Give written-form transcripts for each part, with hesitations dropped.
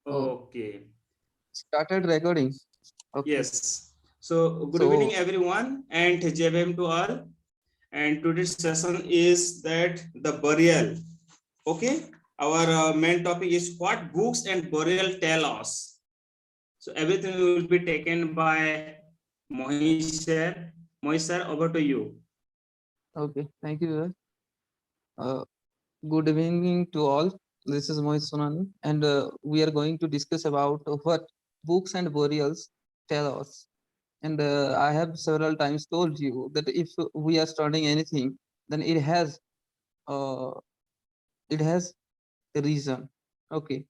Okay. Started recording. Okay. Yes. So good So evening everyone and JBM to all. And today's session is that the burial. Okay. Our main topic is what books and burial tell us. So everything will be taken by Mohish sir. Mohish sir, over to you. okay, thank you. Good evening to all. This is Mohit Sonani, and we are going to discuss about what books and burials tell us. And I have several times told you that if we are studying anything, then uh, it has a reason. Okay.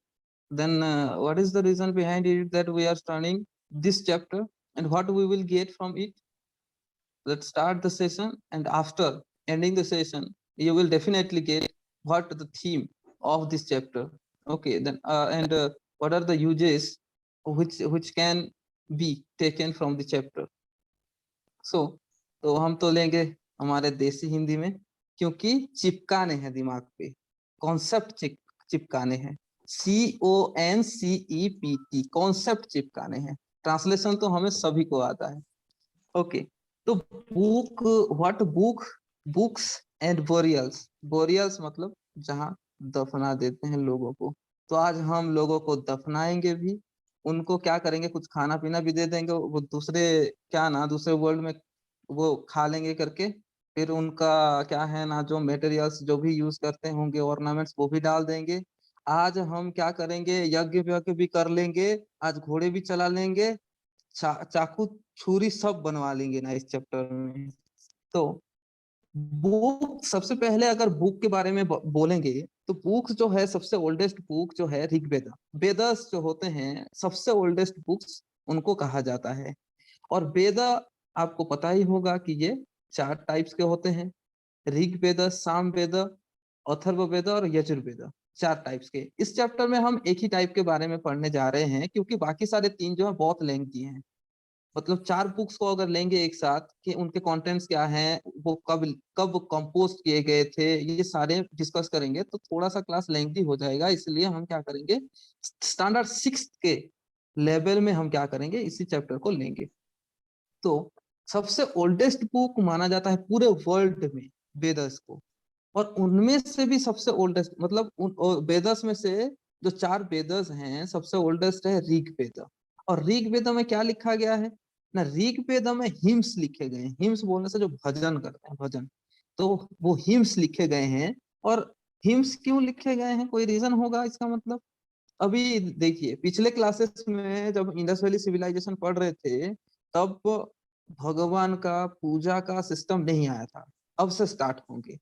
Then what is the reason behind it that we are studying this chapter and what we will get from it? Let's start the session, and after ending the session you will definitely get what the theme of this chapter. Okay, then and what are the uses which can be taken from the chapter. So तो हम तो लेंगे हमारे देसी हिंदी में, क्योंकि चिपकाने हैं दिमाग पे, कॉन्सेप्ट चिपकाने हैं। CONCEPT, कॉन्सेप्ट चिपकाने हैं। ट्रांसलेशन तो हमें सभी को आता है। ओके, तो book, what book, books and burials. Burials मतलब जहाँ दफना देते हैं लोगों को। तो आज हम लोगों को दफनाएंगे भी, उनको क्या करेंगे, कुछ खाना पीना भी दे देंगे, वो दूसरे क्या ना दूसरे वर्ल्ड में वो खा लेंगे करके, फिर उनका क्या है ना जो मटेरियल्स जो भी यूज करते होंगे ऑर्नामेंट्स वो भी डाल देंगे। आज हम क्या करेंगे, यज्ञ यज्ञ भी कर लेंगे, आज घोड़े भी चला लेंगे, चाकू छुरी सब बनवा लेंगे ना इस चैप्टर में। तो बुक, सबसे पहले अगर बुक के बारे में बोलेंगे तो बुक्स जो है, सबसे ओल्डेस्ट बुक जो है ऋग्वेद। वेदस जो होते हैं सबसे ओल्डेस्ट बुक्स उनको कहा जाता है। और वेद आपको पता ही होगा कि ये 4 टाइप्स के होते हैं, ऋग्वेद, सामवेद, अथर्ववेद और यजुर्वेद। 4 टाइप्स के। इस चैप्टर में हम एक ही टाइप के बारे में पढ़ने जा रहे हैं, क्योंकि बाकी सारे 3 जो है बहुत लेंथी हैं। मतलब 4 बुक्स को अगर लेंगे एक साथ कि उनके कंटेंट्स क्या हैं, वो कब कब कंपोज किए गए थे, ये सारे डिस्कस करेंगे तो थोड़ा सा क्लास लेंथी हो जाएगा। इसलिए हम क्या करेंगे, स्टैंडर्ड 6 के लेवल में हम क्या करेंगे, इसी चैप्टर को लेंगे। तो सबसे ओल्डेस्ट बुक माना जाता है पूरे वर्ल्ड में वेदस को, और उनमें से भी सबसे ओल्डेस्ट मतलब वेदस में से जो 4 वेदस हैं, सबसे ओल्डेस्ट है ऋग्वेद। और ऋग्वेद में क्या लिखा गया है ना, ऋग्वेद में हिम्स लिखे गए हैं। हिम्स बोलने से जो भजन करते हैं, भजन, तो वो हिम्स लिखे गए हैं। और हिम्स क्यों लिखे गए हैं, कोई रीजन होगा इसका। मतलब अभी देखिए, पिछले क्लासेस में जब इंडस वैली सिविलाइजेशन पढ़ रहे थे, तब भगवान का पूजा का सिस्टम नहीं आया था। अब से स्टार्ट होंगे,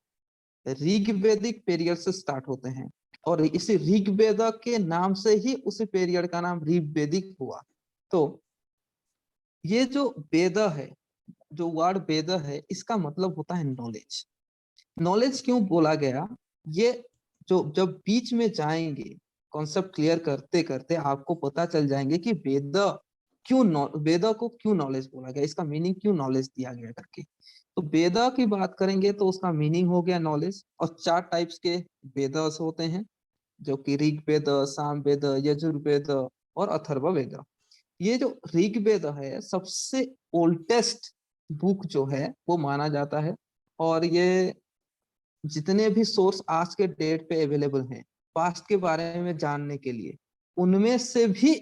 ऋग्वेदिक पीरियड से स्टार्ट होते हैं। और इसी ऋग्वेद के नाम से ही उसी पीरियड का नाम ऋग्वेदिक हुआ। तो ये जो वेद है, जो वर्ड वेद है, इसका मतलब होता है नॉलेज। नॉलेज क्यों बोला गया, ये जो जब बीच में जाएंगे कॉन्सेप्ट क्लियर करते करते आपको पता चल जाएंगे कि वेद क्यों, वेद को क्यों नॉलेज बोला गया, इसका मीनिंग क्यों नॉलेज दिया गया करके। तो वेद की बात करेंगे तो उसका मीनिंग हो गया नॉलेज। और 4 टाइप्स के वेद होते हैं, जो कि ऋग्वेद, सामवेद, यजुर्वेद और अथर्ववेद। ये जो ऋग्वेद है सबसे ओल्डेस्ट बुक जो है वो माना जाता है। और ये जितने भी सोर्स आज के डेट पे अवेलेबल हैं पास्ट के बारे में जानने के लिए, उनमें से भी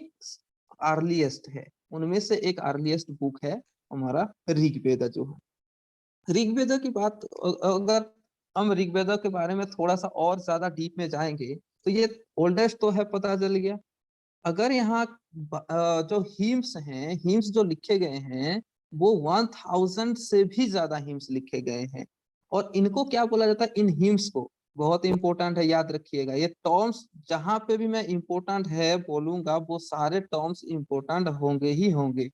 अर्लीस्ट है, उनमें से एक अर्लीस्ट बुक है हमारा ऋग्वेद जो है। ऋग्वेद की बात अगर हम ऋग्वेद के बारे में थोड़ा सा और ज्यादा डीप में जाएंगे तो ये ओल्डेस्ट तो है, पता चल गया। अगर यहाँ जो हिम्स हैं, हिम्स जो लिखे गए हैं वो 1000 से भी ज्यादा हिम्स लिखे गए हैं। और इनको क्या बोला जाता है, इन हिम्स को, बहुत इंपॉर्टेंट है, याद रखिएगा ये टर्म्स। जहां पे भी मैं इंपॉर्टेंट है बोलूंगा वो सारे टर्म्स इंपॉर्टेंट होंगे ही होंगे,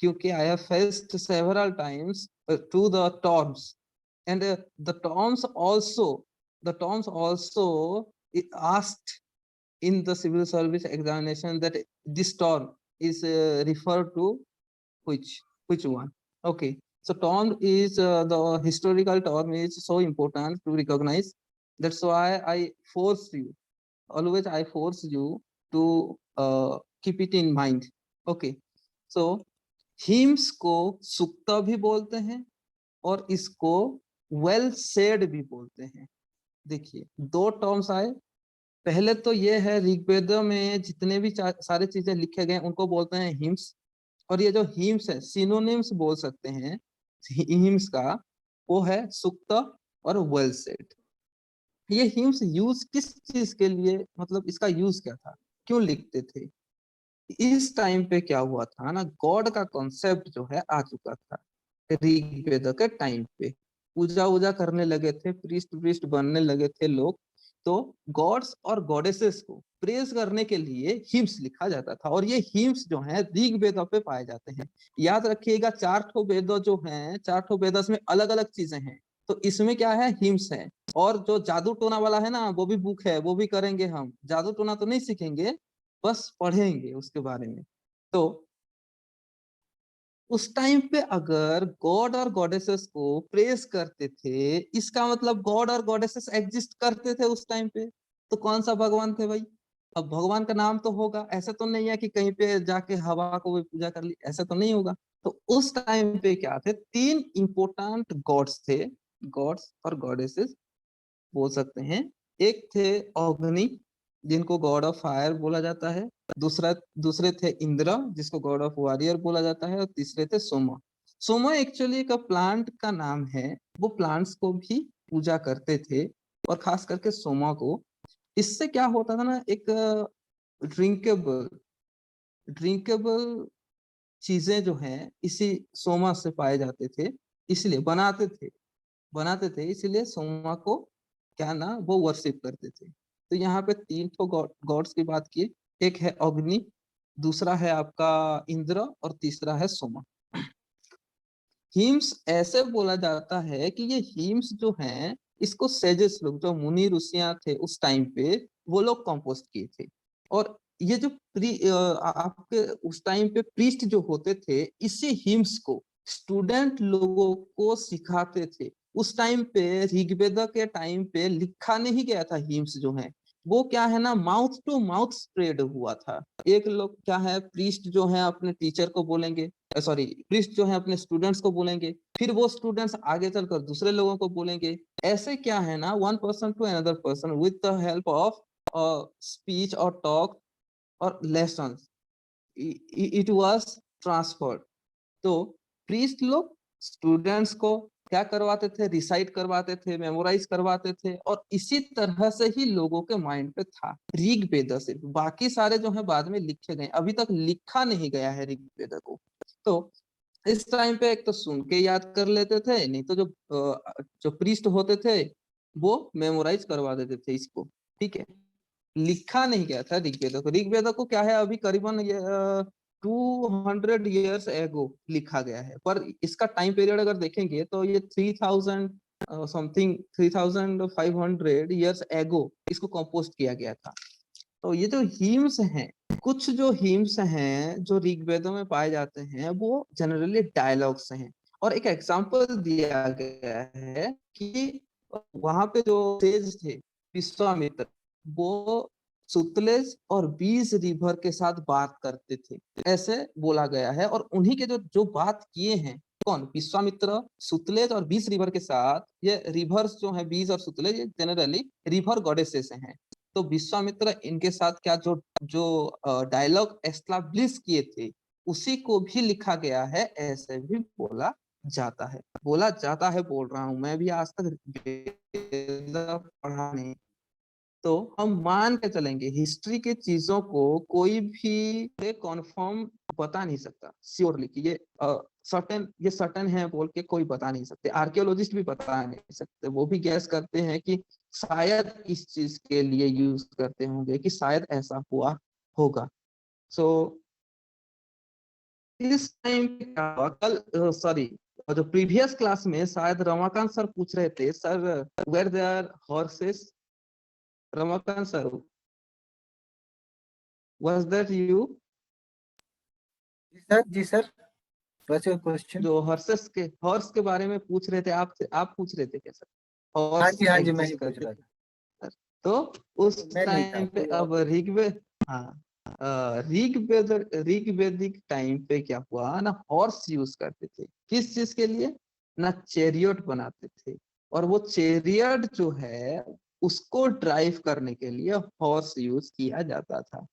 क्योंकि I have faced several times to the terms and the terms also asked in the civil service examination that this term is referred to which one. Okay, so term is the historical term is so important to recognize. That's why I force you, always I force you to keep it in mind. Okay, so hymns को सुक्ता भी बोलते हैं और इसको well said भी बोलते हैं। देखिए दो टर्म्स आए, पहले तो ये है ऋग्वेद में जितने भी सारे चीजें लिखे गए उनको बोलते हैं हिम्स, और ये जो हिम्स है सिनोनिम्स बोल सकते हैं हिम्स का, वो है सुक्त और वेल सेड। ये हिम्स यूज किस चीज के लिए, मतलब इसका यूज क्या था, क्यों लिखते थे? इस टाइम पे क्या हुआ था ना, गॉड का कॉन्सेप्ट जो है आ चुका था ऋग्वेद के टाइम पे, पूजा वूजा करने लगे थे, प्रीस्ट प्रीस्ट बनने लगे थे लोग, तो गॉड्स और गॉडेसेस को प्रेज करने के लिए हिम्स लिखा जाता था, और ये हिम्स जो है ऋग्वेद पे पाए जाते हैं। याद रखिएगा 4 ठो वेद जो हैं, 4 ठो वेदस में अलग अलग चीजें हैं, तो इसमें क्या है, हिम्स है। और जो जादू टोना वाला है ना, वो भी बुक है, वो भी करेंगे हम, जादू टोना तो नहीं सीखेंगे, बस पढ़ेंगे उसके बारे में। तो उस टाइम पे अगर गॉड और गॉडेसेस को प्रेस करते थे, इसका मतलब गॉड और गॉडेसेस एग्जिस्ट करते थे उस टाइम पे, तो कौन सा भगवान थे भाई? अब भगवान का नाम तो होगा, ऐसा तो नहीं है कि कहीं पे जाके हवा को भी पूजा कर ली, ऐसा तो नहीं होगा। तो उस टाइम पे क्या थे, 3 इंपोर्टेंट गॉड्स थे, गॉड्स और गॉडेसेस बोल सकते हैं। एक थे अग्नि, जिनको गॉड ऑफ फायर बोला जाता है, दूसरे थे इंद्र, जिसको गॉड ऑफ वॉरियर बोला जाता है, और तीसरे थे सोमा। सोमा एक्चुअली एक प्लांट का नाम है, वो प्लांट्स को भी पूजा करते थे, और खास करके सोमा को। इससे क्या होता था ना, एक ड्रिंकेबल ड्रिंकेबल चीजें जो हैं इसी सोमा से पाए जाते थे, इसलिए बनाते थे इसलिए सोमा को क्या ना, वो वर्शिप करते थे। तो यहाँ पे 3 तो गॉड्स की बात की, एक है अग्नि, दूसरा है आपका इंद्र, और तीसरा है सोमा। हिम्स ऐसे बोला जाता है कि ये हिम्स जो हैं, इसको सेजेस लोग, जो मुनि ऋषियां थे उस टाइम पे, वो लोग कंपोज किए थे। और ये जो आपके उस टाइम पे प्रीस्ट जो होते थे, इसी हिम्स को स्टूडेंट लोगों को सिखाते थे। उस टाइम पे ऋग्वेद के टाइम पे लिखा नहीं गया था हिम्स जो है, वो क्या है ना, माउथ टू माउथ स्प्रेड हुआ था। एक लोग क्या है, प्रीस्ट जो है अपने टीचर को बोलेंगे, सॉरी प्रीस्ट जो है अपने स्टूडेंट्स को बोलेंगे, फिर वो स्टूडेंट्स आगे चलकर दूसरे लोगों को बोलेंगे। ऐसे क्या है ना, one person to another person with the help of speech और टॉक और लेसन्स, इट वाज ट्रांसफर्ड। तो प्रीस्ट लोग स्टूडेंट्स को क्या करवाते थे, रिसाइट करवाते थे, मेमोराइज करवाते थे, और इसी तरह से ही लोगों के माइंड पे था ऋग्वेद। से बाकी सारे जो है बाद में लिखे गए, अभी तक लिखा नहीं गया है ऋग्वेद को। तो इस टाइम पे एक तो सुन के याद कर लेते थे, नहीं तो जो प्रीस्ट होते थे वो मेमोराइज करवा देते थे इसको, ठीक है। लिखा नहीं गया था ऋग्वेद को। ऋग्वेद को क्या है, अभी करीबन 200 ईयर्स एगो लिखा गया है, पर इसका टाइम पीरियड अगर देखेंगे तो ये 3000 समथिंग 3500 ईयर्स एगो इसको कंपोज किया गया था। तो ये जो हिम्स हैं, कुछ जो हिम्स हैं जो ऋग्वेदों में पाए जाते हैं, वो जनरली डायलॉग्स हैं। और एक एग्जांपल दिया गया है कि वहां पे जो सेज थे विश्वामित्र, वो सुतलेज और 20 रिवर के साथ बात करते थे, ऐसे बोला गया है। और उन्हीं के जो जो बात किए हैं, कौन, विश्वामित्र, सुतलेज और 20 रिवर के साथ, ये रिवर्स जो है 20 और सुतलेज, ये जनरली रिवर गॉडेसेस हैं। तो विश्वामित्र इनके साथ क्या जो जो डायलॉग एस्टैब्लिश किए थे, उसी को भी लिखा गया है, ऐसे भी बोला जाता है बोल रहा हूँ, मैं भी आज तक पढ़ा नहीं। तो हम मान के चलेंगे हिस्ट्री के चीजों को कोई भी कॉन्फर्म बता नहीं सकता श्योरली कि ये सर्टेन है बोल के कोई बता नहीं सकते, आर्कियोलॉजिस्ट भी बता नहीं सकते। वो भी गैस करते हैं कि शायद इस चीज के लिए यूज करते होंगे, कि शायद ऐसा हुआ होगा। सो इस टाइम पे क्या हुआ, कल सॉरी जो प्रीवियस क्लास में शायद रमाकांत सर पूछ रहे थे, sir where there horses, Ramakant sir was that you? जी सर what's your question? जो हॉर्स के बारे में पूछ रहे थे, आप पूछ रहे थे क्या सर? हाँ जी मैं ही एग्जिस्ट पूछ करते रहा थे था। तो उस मैं नहीं था, टाइम पे कोई और अब था। ऋग्वेद, हाँ ऋग्वेदिक टाइम पे क्या हुआ ना, हॉर्स यूज करते थे किस चीज के लिए ना, चेरियट बनाते थे। और वो चेरियट जो है उसको ड्राइव करने के लिए हॉर्स यूज किया जाता था।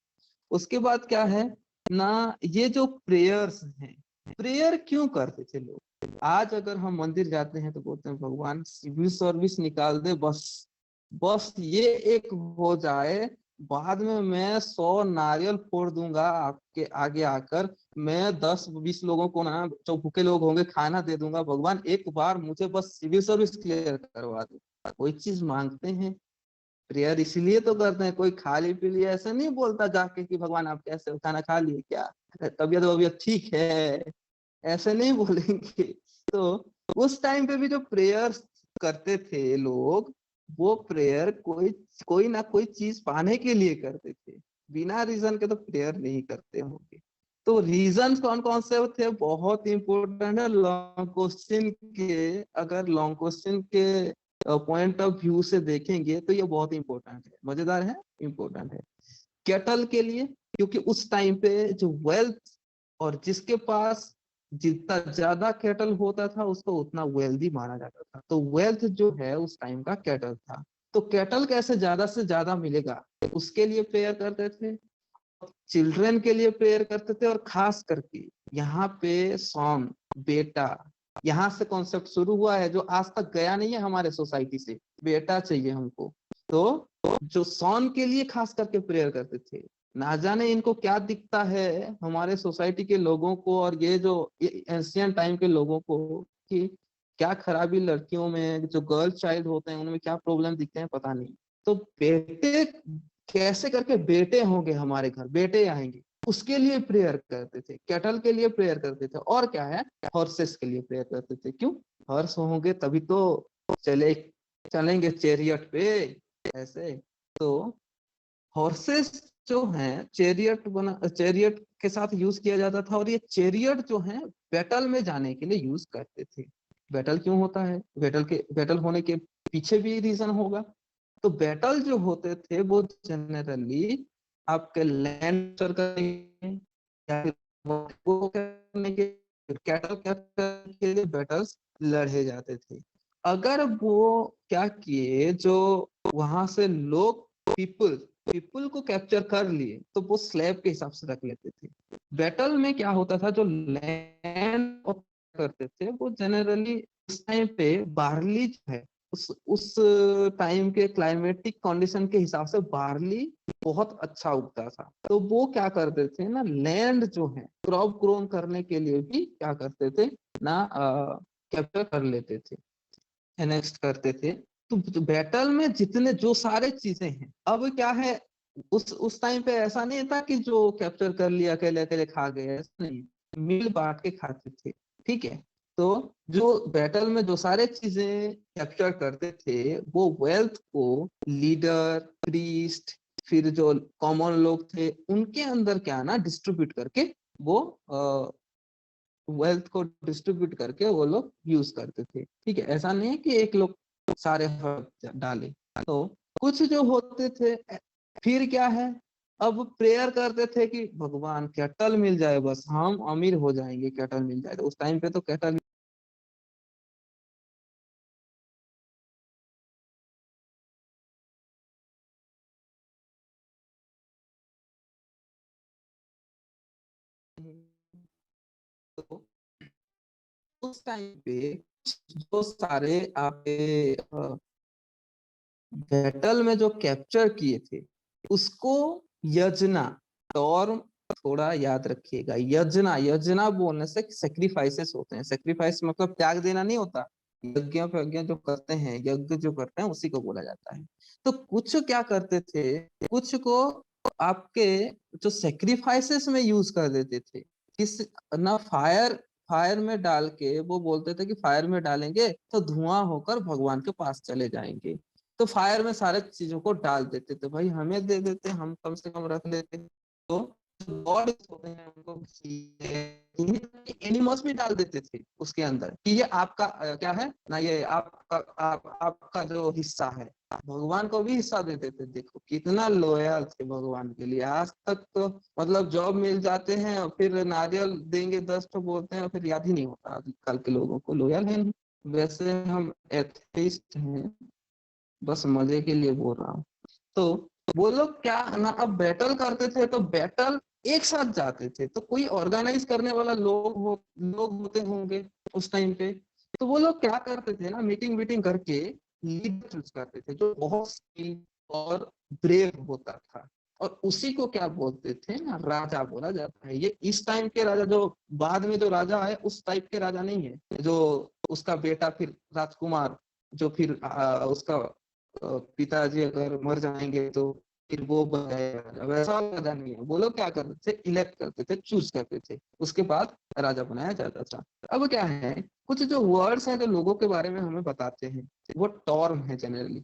उसके बाद क्या है ना, ये जो प्रेयर्स हैं, प्रेयर क्यों करते थे लोग? आज अगर हम मंदिर जाते हैं तो बोलते हैं भगवान सिविल सर्विस निकाल दे, बस बस ये एक हो जाए, बाद में मैं 100 नारियल फोड़ दूंगा आपके आगे आकर, मैं 10-20 लोगों को ना, जो भूखे लोग होंगे, खाना दे दूंगा, भगवान एक बार मुझे बस सिविल सर्विस क्लियर करवा दो। कोई चीज मांगते हैं, प्रेयर इसलिए तो करते हैं। कोई खाली पी लिए ऐसे नहीं बोलता जाके कि भगवान आप कैसे हो, खाना खा लिए क्या, तबीयत वबीयत ठीक है, ऐसे नहीं बोलेंगे। तो उस टाइम पे भी जो प्रेयर करते थे लोग, वो प्रेयर कोई कोई ना कोई चीज पाने के लिए करते थे, बिना रीजन के तो प्रेयर नहीं करते होंगे। तो रीजन कौन कौन से थे, बहुत इंपॉर्टेंट है लॉन्ग क्वेश्चन के। अगर लॉन्ग क्वेश्चन के पॉइंट ऑफ व्यू से देखेंगे तो ये बहुत इंपॉर्टेंट है, मजेदार है, इंपॉर्टेंट है। कैटल के लिए, क्योंकि उस टाइम पे जो वेल्थ, और जिसके पास जितना ज्यादा कैटल होता था उसको उतना वेल्दी माना जाता था, तो वेल्थ जो है उस टाइम का कैटल था। तो कैटल कैसे ज्यादा से ज्यादा मिलेगा, उसके लिए प्रेयर करते थे। चिल्ड्रन के लिए प्रेयर करते थे, और खास करके यहाँ पे सॉन, बेटा, यहाँ से कॉन्सेप्ट शुरू हुआ है जो आज तक गया नहीं है हमारे सोसाइटी से, बेटा चाहिए हमको। तो जो सॉन के लिए खास करके प्रेयर करते थे, ना जाने इनको क्या दिखता है हमारे सोसाइटी के लोगों को, और ये जो एंशियंट टाइम के लोगों को, कि क्या खराबी लड़कियों में, जो गर्ल चाइल्ड होते हैं उनमें क्या प्रॉब्लम दिखते हैं पता नहीं। तो बेटे कैसे करके बेटे होंगे हमारे घर, बेटे आएंगे, उसके लिए प्रेयर करते थे। कैटल के लिए प्रेयर करते थे, और क्या है, हॉर्सेस के लिए प्रेयर करते थे। क्यों, हॉर्स होंगे तभी तो चले चलेंगे चेरियट पे ऐसे। तो हॉर्सेस जो हैं, चेरियट के साथ यूज किया जाता था, और ये चेरियट जो है बैटल में जाने के लिए यूज करते थे। बैटल क्यों होता है, बैटल होने के पीछे भी रीजन होगा। तो बैटल जो होते थे वो जनरली आपके लैंड करने या फिर वो करने के, कैटल करने के लिए बैटल्स लड़े जाते थे। अगर वो क्या किए, जो वहां से लोग, पीपल को कैप्चर कर लिए, तो वो स्लेब के हिसाब से रख लेते थे। बैटल में क्या होता था, जो लैंड करते थे वो जनरली उस टाइम पे बार्ली जो है, उस टाइम के क्लाइमेटिक कंडीशन के हिसाब से बार्ली बहुत अच्छा उगता था। तो वो क्या करते थे ना, लैंड जो है क्रॉप ग्रोन करने के लिए भी क्या करते थे ना, कैप्चर कर लेते थे, नेक्स्ट करते थे। तो बैटल में जितने जो सारे चीजें हैं, अब क्या है, उस टाइम पे ऐसा नहीं था कि जो कैप्चर कर लिया अकेले अकेले खा गए, ऐसा नहीं, मिल बांट के खाते थे। ठीक है, तो जो बैटल में जो सारे चीजें कैप्चर करते थे, वो वेल्थ को लीडर, प्रीस्ट, फिर जो कॉमन लोग थे उनके अंदर क्या ना डिस्ट्रीब्यूट करके, वो वेल्थ को डिस्ट्रीब्यूट करके वो लोग यूज करते थे। ठीक है, ऐसा नहीं है कि एक लोग सारे डाले। तो कुछ जो होते थे, फिर क्या है, अब प्रेयर करते थे कि भगवान कैटल मिल जाए, बस हम अमीर हो जाएंगे, कैटल मिल जाए। तो उस टाइम पे तो कैटल तो उस टाइम पे जो सारे आपके बैटल में जो कैप्चर किए थे उसको यजना, और थोड़ा याद रखिएगा, यजना, यजना बोलने से सेक्रीफाइसेस होते हैं। सेक्रीफाइस मतलब त्याग देना नहीं होता, यज्ञ जो करते हैं, यज्ञ जो करते हैं उसी को बोला जाता है। तो कुछ क्या करते थे, कुछ को आपके जो सेक्रीफाइसेस में यूज कर देते थे, किस ना, फायर फायर में डाल के वो बोलते थे कि फायर में डालेंगे तो धुआं होकर भगवान के पास चले जाएंगे। तो फायर में सारे चीजों को डाल देते थे, भाई हमें दे देते, हम कम से कम रख लेते। तो गॉड होते हैं उनको एनिमल्स भी डाल देते थे उसके अंदर, कि ये आपका क्या है ना, ये आपका जो हिस्सा है, भगवान को भी हिस्सा देते थे। देखो कितना लॉयल थे भगवान के लिए। आज तक तो मतलब जॉब मिल जाते हैं और फिर नारियल देंगे 10 तो बोलते हैं और फिर याद ही नहीं होता। आजकल के लोगों को लॉयल है नहीं। वैसे हम एथिस्ट हैं, बस मजे के लिए बोल रहा हूँ। तो वो लोग क्या ना, अब बैटल करते थे तो बैटल एक साथ जाते थे, तो कोई ऑर्गेनाइज करने वाला लोग होते होंगे उस टाइम पे। तो वो लोग क्या करते थे ना, मीटिंग वीटिंग करके लीडर चूज करते थे जो बहुत स्किल और ब्रेव होता था, और उसी को क्या बोलते थे ना, राजा बोला जाता है। ये इस टाइम के राजा, जो बाद में जो राजा आए उस टाइप के राजा नहीं है, जो उसका बेटा फिर राजकुमार, जो फिर उसका पिताजी अगर मर जाएंगे तो फिर वो बनाया, वैसा राजा नहीं है। वो लोग क्या करते थे, इलेक्ट करते थे, चूज करते थे, उसके बाद राजा बनाया जाता था। अब क्या है, कुछ जो वर्ड्स हैं जो लोगों के बारे में हमें बताते हैं, वो टर्म है जनरली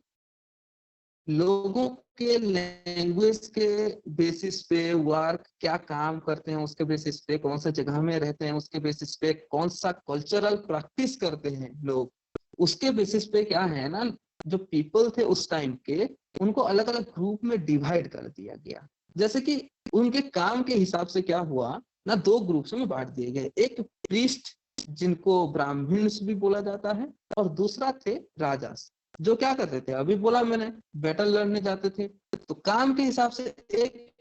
लोगों के लैंग्वेज के बेसिस पे, वर्क क्या काम करते हैं उसके बेसिस पे, कौन सा जगह में रहते हैं उसके बेसिस पे, कौन सा कल्चरल प्रैक्टिस करते हैं लोग, उसके बेसिस पे क्या है ना, जो पीपल थे उस टाइम के, उनको अलग अलग ग्रुप में डिवाइड कर दिया गया। जैसे कि उनके काम के हिसाब से क्या हुआ ना, दो ग्रुप्स में बांट दिए गए। एक प्रीस्ट जिनको ब्राह्मण्स भी बोला जाता है, और दूसरा थे राजा, जो क्या करते थे, अभी बोला मैंने, बैटल लड़ने जाते थे। तो काम के हिसाब से एक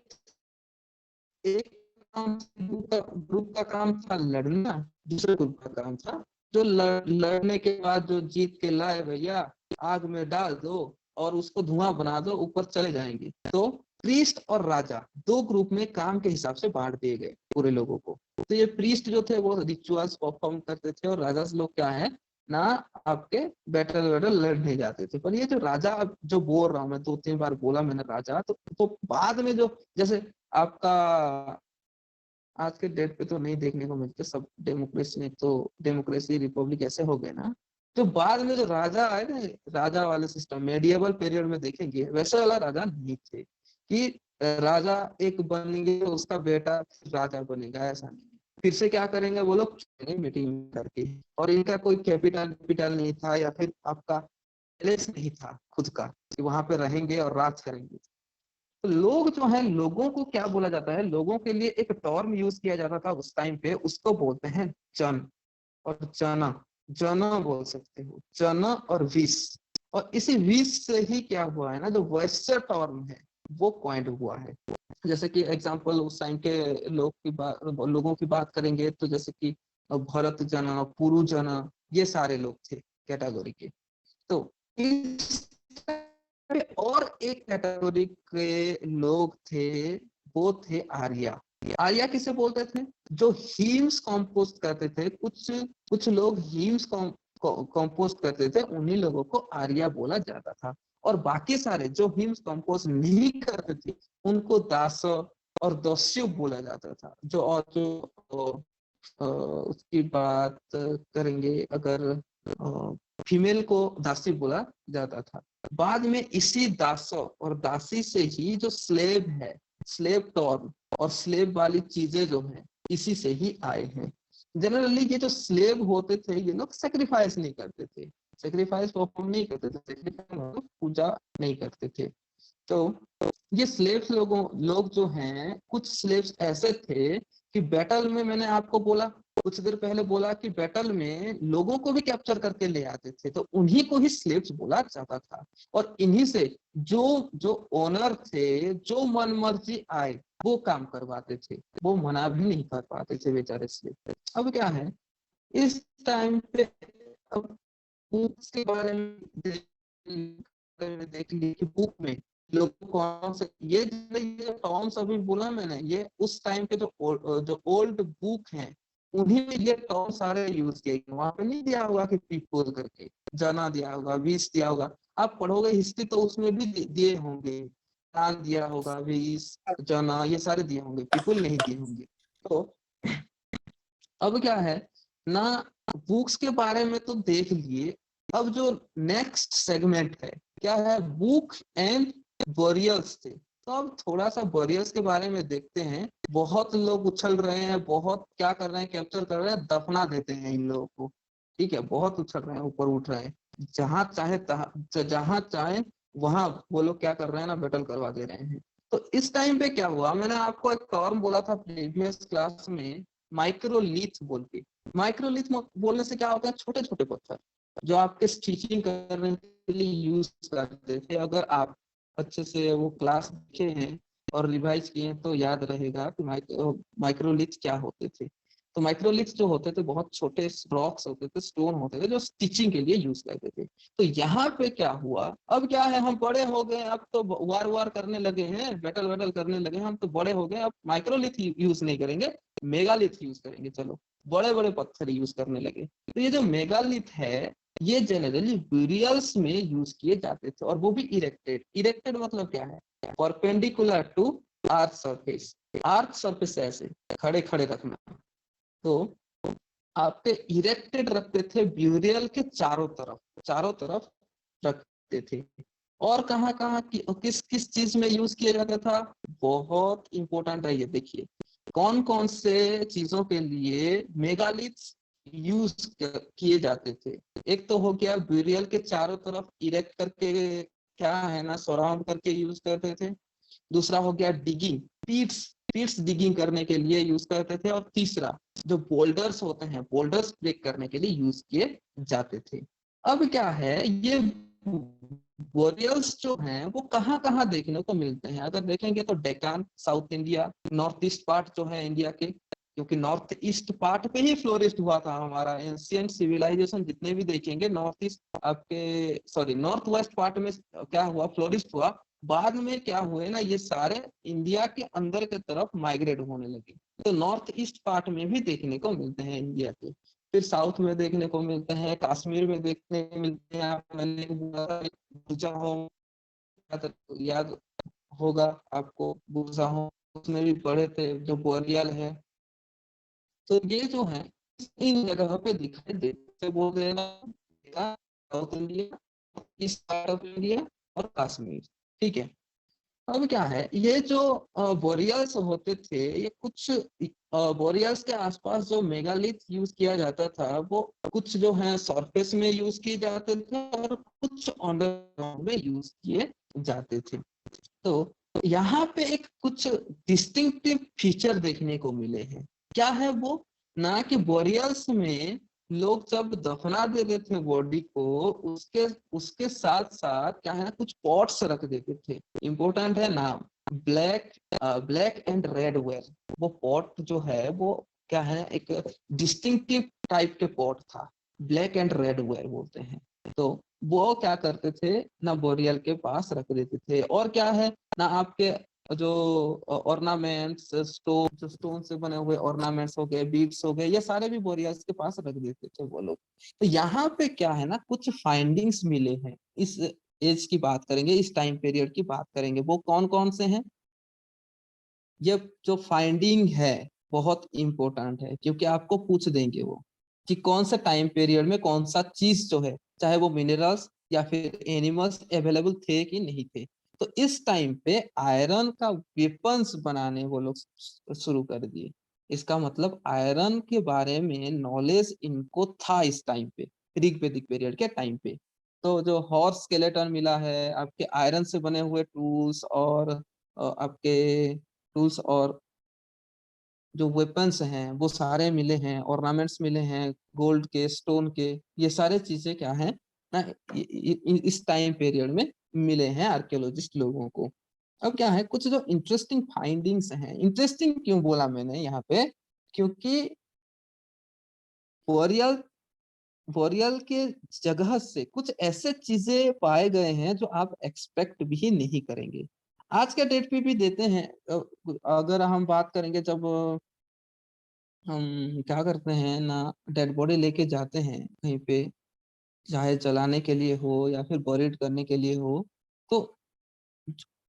एक ग्रुप का काम था लड़ना, दूसरे ग्रुप का काम था जो लड़ने के बाद जो जीत के लाए भैया, आग में डाल दो और उसको धुआं बना दो, ऊपर चले जाएंगे। तो प्रीस्ट और राजा दो ग्रुप में काम के हिसाब से बांट दिए गए पूरे लोगों को। तो ये प्रीस्ट जो थे वो रिचुअल्स परफॉर्म करते थे, और राजा लोग क्या है ना, आपके बैटल वैटल लड़ने जाते थे। पर ये जो राजा, अब जो बोल रहा हूँ मैं, 2-3 बार बोला मैंने राजा, तो बाद में जो, जैसे आपका आज के डेट पे तो नहीं देखने को मिलते, सब डेमोक्रेसी, तो डेमोक्रेसी रिपब्लिक ऐसे हो गए ना। तो बाद में जो राजा आए ना, राजा वाले सिस्टम मेडिएवल पीरियड में देखेंगे, वैसे वाला राजा नहीं थे कि राजा एक बनेंगे उसका बेटा राजा बनेगा, ऐसा नहीं। फिर से क्या करेंगे वो लोग, मीटिंग करके, और इनका कोई कैपिटल नहीं था, या फिर आपका पैलेस नहीं था खुद का कि वहां पे रहेंगे और राज करेंगे। तो लोग जो है, लोगों को क्या बोला जाता है, लोगों के लिए एक टर्म यूज किया जाता था उस टाइम पे, उसको बोलते हैं जन और जना। जना बोल सकते हो, जना और विश। और इसी विश से ही क्या हुआ है ना, जो वैश्य टर्म है वो पॉइंट हुआ है। जैसे कि एग्जांपल उस टाइम के लोगों की बात करेंगे, तो जैसे कि भरत जना, पुरु जना, ये सारे लोग थे कैटेगरी के। तो इस और एक कैटेगरी के लोग थे, वो थे आर्या। आर्या किसे बोलते थे, जो हीम्स कंपोज करते थे। कुछ कुछ लोग हीम्स कंपोज करते थे, उन्हीं लोगों को आर्या बोला जाता था। और बाकी सारे जो हीम्स कंपोज नहीं करते थे, उनको दास और दस्यु बोला जाता था। जो और जो उसकी बात करेंगे अगर, फीमेल को दासी बोला जाता था। बाद में इसी दासों और दासी से ही जो स्लेव है, स्लेव टर्म और स्लेव वाली चीजें जो हैं, इसी से ही आए हैं। जनरली ये जो स्लेव होते थे, ये लोग सेक्रीफाइस नहीं करते थे, सेक्रीफाइस परफॉर्म नहीं करते थे, सेक्रीफाइस मतलब पूजा नहीं करते थे। तो ये स्लेव्स लोग जो हैं, कुछ स्लेव्स ऐसे थे कि बैटल में, मैंने आपको बोला कुछ देर पहले बोला कि बैटल में लोगों को भी कैप्चर करके ले आते थे, तो उन्हीं को ही स्लेव्स बोला जाता था। और इन्हीं से जो जो ओनर थे, जो मन मर्जी आए वो काम करवाते थे, वो मना भी नहीं कर पाते थे बेचारे स्लेव। अब क्या है इस टाइम पे, अब बुक्स के बारे में देख ली कि बुक में लोग कौन से, ये टर्म्स अभी बोला मैंने, ये उस टाइम के जो ओल्ड बुक हैं, उन्हीं में ये टर्म सारे यूज किए गए। वहां पे नहीं दिया होगा कि पीपल करके, जना दिया होगा, विश दिया होगा। आप पढ़ोगे हिस्ट्री तो उसमें भी दिए होंगे, दान दिया होगा, विश, जना, ये सारे दिए होंगे, पीपल नहीं दिए होंगे। तो अब क्या है ना, बुक्स के बारे में तो देख लिए। अब जो नेक्स्ट सेगमेंट है क्या है, बुक एंड बरियल्स थे। तो अब थोड़ा सा बरियल्स के बारे में देखते हैं। बहुत लोग उछल रहे हैं, बहुत क्या कर रहे हैं, कैप्चर कर रहे हैं, दफना देते हैं इन लोगों को। ठीक है, बहुत उछल रहे हैं, ऊपर उठ रहे हैं, जहां चाहे वहां वो लोग क्या कर रहे हैं ना, बैटल करवा दे रहे हैं। तो इस टाइम पे क्या हुआ, मैंने आपको एक टर्म बोला था प्रीवियस क्लास में, माइक्रोलिथ बोल के। माइक्रोलिथ बोलने से क्या होता है, छोटे छोटे पत्थर जो आपके स्टिचिंग करने के लिए यूज करते थे। अगर आप अच्छे से वो क्लास देखे हैं और रिवाइज किए हैं तो याद रहेगा कि माइक्रोलिथ क्या होते थे। तो माइक्रोलिथ जो होते थे बहुत छोटे रॉक्स होते थे, स्टोन होते थे, जो स्टिचिंग के लिए यूज करते थे। तो यहाँ पे क्या हुआ, अब क्या है, हम बड़े हो गए, अब तो वार वार करने लगे हैं, बैटल बैटल करने लगे हैं, हम तो बड़े हो गए, अब माइक्रोलिथ यूज नहीं करेंगे, मेगालिथ यूज करेंगे। चलो बड़े बड़े पत्थर यूज करने लगे। तो ये जो मेगालिथ है, ये जनरली ब्यूरियल्स में यूज किए जाते थे, और वो भी इरेक्टेड। इरेक्टेड मतलब क्या है, perpendicular to arc surface. Arc surface ऐसे खड़े खड़े रखना। तो आपके इरेक्टेड रखते थे ब्यूरियल के चारों तरफ रखते थे। और कहाँ कहाँ किस किस चीज में यूज किया जाता था, बहुत इंपॉर्टेंट है ये, देखिए कौन कौन से चीजों के लिए मेगालिथ्स यूज किए जाते थे। एक तो हो गया ब्यूरियल के चारों तरफ इरेक्ट करके, क्या है ना, सराउंड करके यूज करते थे। दूसरा हो गया डिगिंग, पीट्स पीट्स डिगिंग करने के लिए यूज करते थे। और तीसरा जो बोल्डर्स होते हैं, बोल्डर्स ब्रेक करने के लिए यूज किए जाते थे। अब क्या है, ये बोरियल्स जो हैं वो कहाँ कहाँ देखने को मिलते हैं, अगर देखेंगे तो Deccan, south India, north east part जो है इंडिया के, क्योंकि नॉर्थ ईस्ट पार्ट पे ही फ्लोरिश हुआ था हमारा एंशिएंट सिविलाइजेशन। जितने भी देखेंगे नॉर्थ ईस्ट आपके, सॉरी नॉर्थ वेस्ट पार्ट में क्या हुआ, फ्लोरिश हुआ। बाद में क्या हुए ना, ये सारे इंडिया के अंदर की तरफ माइग्रेट होने लगे। तो नॉर्थ ईस्ट पार्ट में भी देखने को मिलते हैं इंडिया के, फिर साउथ में देखने को मिलते हैं, कश्मीर में देखने को मिलते हैं। मैंने बुरजा होम याद होगा आपको, बुरजा होम उसमें भी पढ़े थे, जो बोरियल है। तो ये जो है इन जगह पे दिखाई देते, बोल रहे हैं south India, east part of India और कश्मीर। ठीक है। अब क्या है, ये जो बोरियल्स होते थे, ये कुछ बोरियल्स के आसपास जो मेगालिथ यूज किया जाता था, वो कुछ जो है सरफेस में यूज किए जाते थे और कुछ अंडरग्राउंड में यूज किए जाते थे। तो यहाँ पे एक कुछ डिस्टिंक्टिव फीचर देखने को मिले हैं। क्या है वो, ना कि बोरियल्स में लोग जब दफना देते थे बॉडी को, उसके उसके साथ साथ क्या है, कुछ पॉट्स रख देते थे। इंपॉर्टेंट है नाम, black black and red ware. वो पॉट जो है वो क्या है, एक डिस्टिंक्टिव टाइप के पॉट था, ब्लैक एंड रेड वेयर बोलते हैं। तो वो क्या करते थे ना, बोरियल के पास रख देते थे। और क्या है ना, आपके जो ऑर्नामेंट्स, स्टोन से बने हुए ऑर्नामेंट्स हो गए, बीड्स हो गए, ये सारे भी बोरियल्स के पास रख देते थे वो लोग। तो यहाँ पे क्या है ना, कुछ फाइंडिंग्स मिले हैं, इस एज की बात करेंगे, इस टाइम पीरियड की बात करेंगे। वो कौन कौन से हैं, ये जो फाइंडिंग है बहुत इंपॉर्टेंट है, क्योंकि आपको पूछ देंगे वो कि कौन सा टाइम पीरियड में कौन सा चीज जो है, चाहे वो मिनरल्स या फिर एनिमल्स अवेलेबल थे कि नहीं थे। तो इस टाइम पे आयरन का वेपन्स बनाने वो लोग शुरू कर दिए। इसका मतलब आयरन के बारे में नॉलेज इनको था इस टाइम पे, ऋग्वैदिक पीरियड के टाइम पे। तो जो हॉर्स स्केलेटन मिला है, आपके आयरन से बने हुए टूल्स और आपके टूल्स और जो वेपन्स हैं वो सारे मिले हैं, ऑर्नामेंट्स मिले हैं, गोल्ड के, स्टोन के, ये सारे चीजें क्या हैं ना, इस टाइम पीरियड में मिले हैं आर्कियोलॉजिस्ट लोगों को। अब क्या है, कुछ जो इंटरेस्टिंग फाइंडिंग्स हैं, इंटरेस्टिंग क्यों बोला मैंने यहाँ पे, क्योंकि बोरियल बोरियल के जगह से कुछ ऐसे चीजें पाए गए हैं जो आप एक्सपेक्ट भी नहीं करेंगे। आज के डेट पे भी देते हैं। अगर हम बात करेंगे, जब हम क्या करते हैं ना, डेड बॉडी लेके जाते हैं कहीं पे, चाहे जलाने के लिए हो या फिर बरीड करने के लिए हो, तो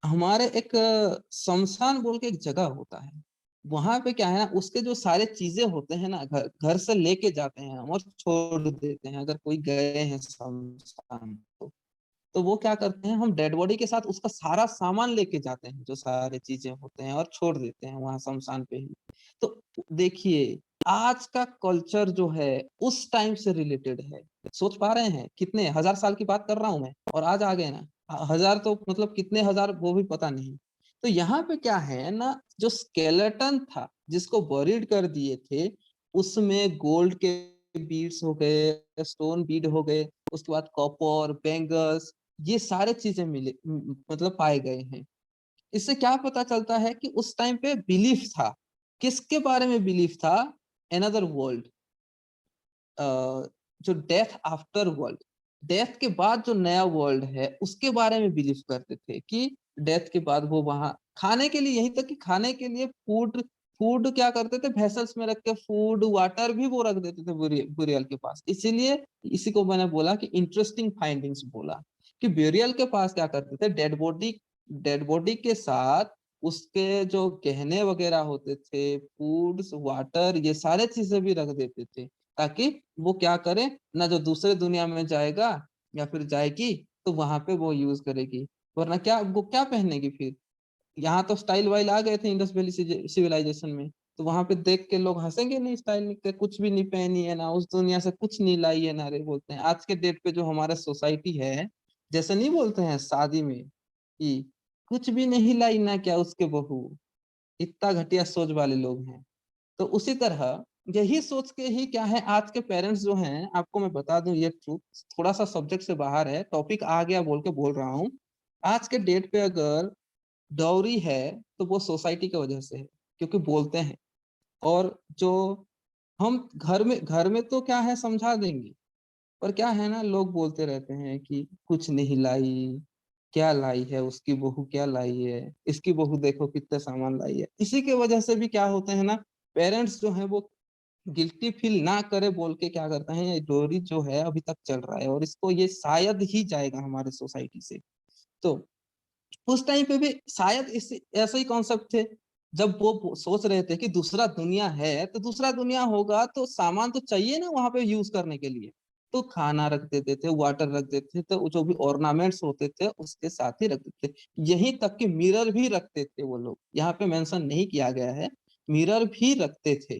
हमारे एक शमशान बोल के एक जगह होता है। वहां पे क्या है ना, उसके जो सारे चीजें होते हैं ना, घर घर से लेके जाते हैं हम और छोड़ देते हैं। अगर कोई गए हैं शमशान तो वो क्या करते हैं, हम डेड बॉडी के साथ उसका सारा सामान लेके जाते हैं, जो सारे चीजें होते हैं, और छोड़ देते हैं वहां शमशान पे ही। तो देखिए आज का कल्चर जो है उस टाइम से रिलेटेड है। सोच पा रहे हैं कितने हजार साल की बात कर रहा हूं मैं, और आज आ गए ना। हजार तो मतलब कितने हजार वो भी पता नहीं। तो यहाँ पे क्या है ना, जो स्केलेटन था जिसको बरीड कर दिए थे, उसमें गोल्ड के बीड्स हो गए, स्टोन बीड हो गए, उसके बाद कॉपर, बैंगल्स, ये सारे चीजें मिले, मतलब पाए गए हैं। इससे क्या पता चलता है कि उस टाइम पे बिलीफ था। किसके बारे में बिलीफ था? एनदर वर्ल्ड, जो डेथ आफ्टर वर्ल्ड, डेथ के बाद जो नया वर्ल्ड है उसके बारे में बिलीव करते थे कि डेथ के बाद वो वहां खाने के लिए, यही तक कि खाने के लिए फूड, फूड क्या करते थे, वेसल्स में रख के फूड वाटर भी वो रख देते थे बुरियल के पास। इसीलिए इसी को मैंने बोला कि इंटरेस्टिंग फाइंडिंग्स बोला कि ब्यूरियल के पास क्या करते थे, डेड बॉडी के साथ उसके जो गहने वगैरह होते थे, फूड्स, वाटर, ये सारे चीजें भी रख देते थे, ताकि वो क्या करे ना, जो दूसरे दुनिया में जाएगा या फिर जाएगी तो वहां पे वो यूज करेगी, वरना क्या वो क्या पहनेगी फिर। यहाँ तो स्टाइल वाइल आ गए थे इंडस वैली सिविलाइजेशन में, तो वहां पे देख के लोग हंसेंगे नहीं, स्टाइल के कुछ भी नहीं पहनी है ना, उस दुनिया से कुछ नहीं लाई है ना रे, बोलते हैं। आज के डेट पे जो हमारा सोसाइटी है, जैसे नहीं बोलते हैं शादी में कि कुछ भी नहीं लाई ना क्या उसके बहू, इतना घटिया सोच वाले लोग हैं। तो उसी तरह यही सोच के ही क्या है, आज के पेरेंट्स जो हैं, आपको मैं बता दूं ये ट्रूथ, थोड़ा सा सब्जेक्ट से बाहर है, टॉपिक आ गया बोल के बोल रहा हूँ। आज के डेट पे अगर डाउरी है तो वो सोसाइटी की वजह से है, क्योंकि बोलते हैं। और जो हम घर में तो क्या है समझा देंगे, पर क्या है ना, लोग बोलते रहते हैं कि कुछ नहीं लाई, क्या लाई है उसकी बहू, क्या लाई है इसकी बहू, देखो कितने सामान लाई है। इसी के वजह से भी क्या होते हैं ना, पेरेंट्स जो है वो गिल्टी फील ना करे बोल के क्या करते हैं, ये डोरी जो है अभी तक चल रहा है और इसको ये शायद ही जाएगा हमारे सोसाइटी से। तो उस टाइम पे भी शायद इस ऐसे ही कॉन्सेप्ट थे, जब वो सोच रहे थे कि दूसरा दुनिया है तो दूसरा दुनिया होगा तो सामान तो चाहिए ना वहां पे यूज करने के लिए, तो खाना रख देते थे, वाटर रख देते थे, तो जो भी ऑर्नामेंट्स होते थे उसके साथ ही रख देते थे। यहीं तक कि मिरर भी रखते थे वो लोग, यहाँ पे मेंशन नहीं किया गया है, मिरर भी रखते थे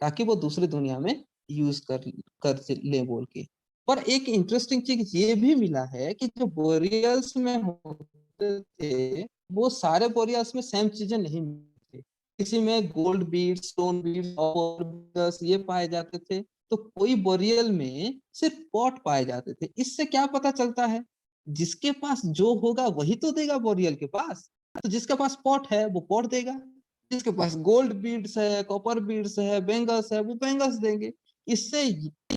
ताकि वो दूसरी दुनिया में यूज कर ले बोल के। पर एक इंटरेस्टिंग चीज ये भी मिला है कि जो बोरियल्स में होते थे, वो सारे बोरियल्स में सेम चीजें नहीं मिलती थी। किसी में गोल्ड बीड्स, स्टोन बीड्स और ये पाए जाते थे, तो कोई बोरियल में सिर्फ पॉट पाए जाते थे। इससे क्या पता चलता है, जिसके पास जो होगा वही तो देगा बोरियल के पास। तो जिसके पास पॉट है वो पॉट देगा, जिसके पास गोल्ड बीड्स है, कॉपर बीड्स है, बेंगल्स है, वो बेंगल्स देंगे। इससे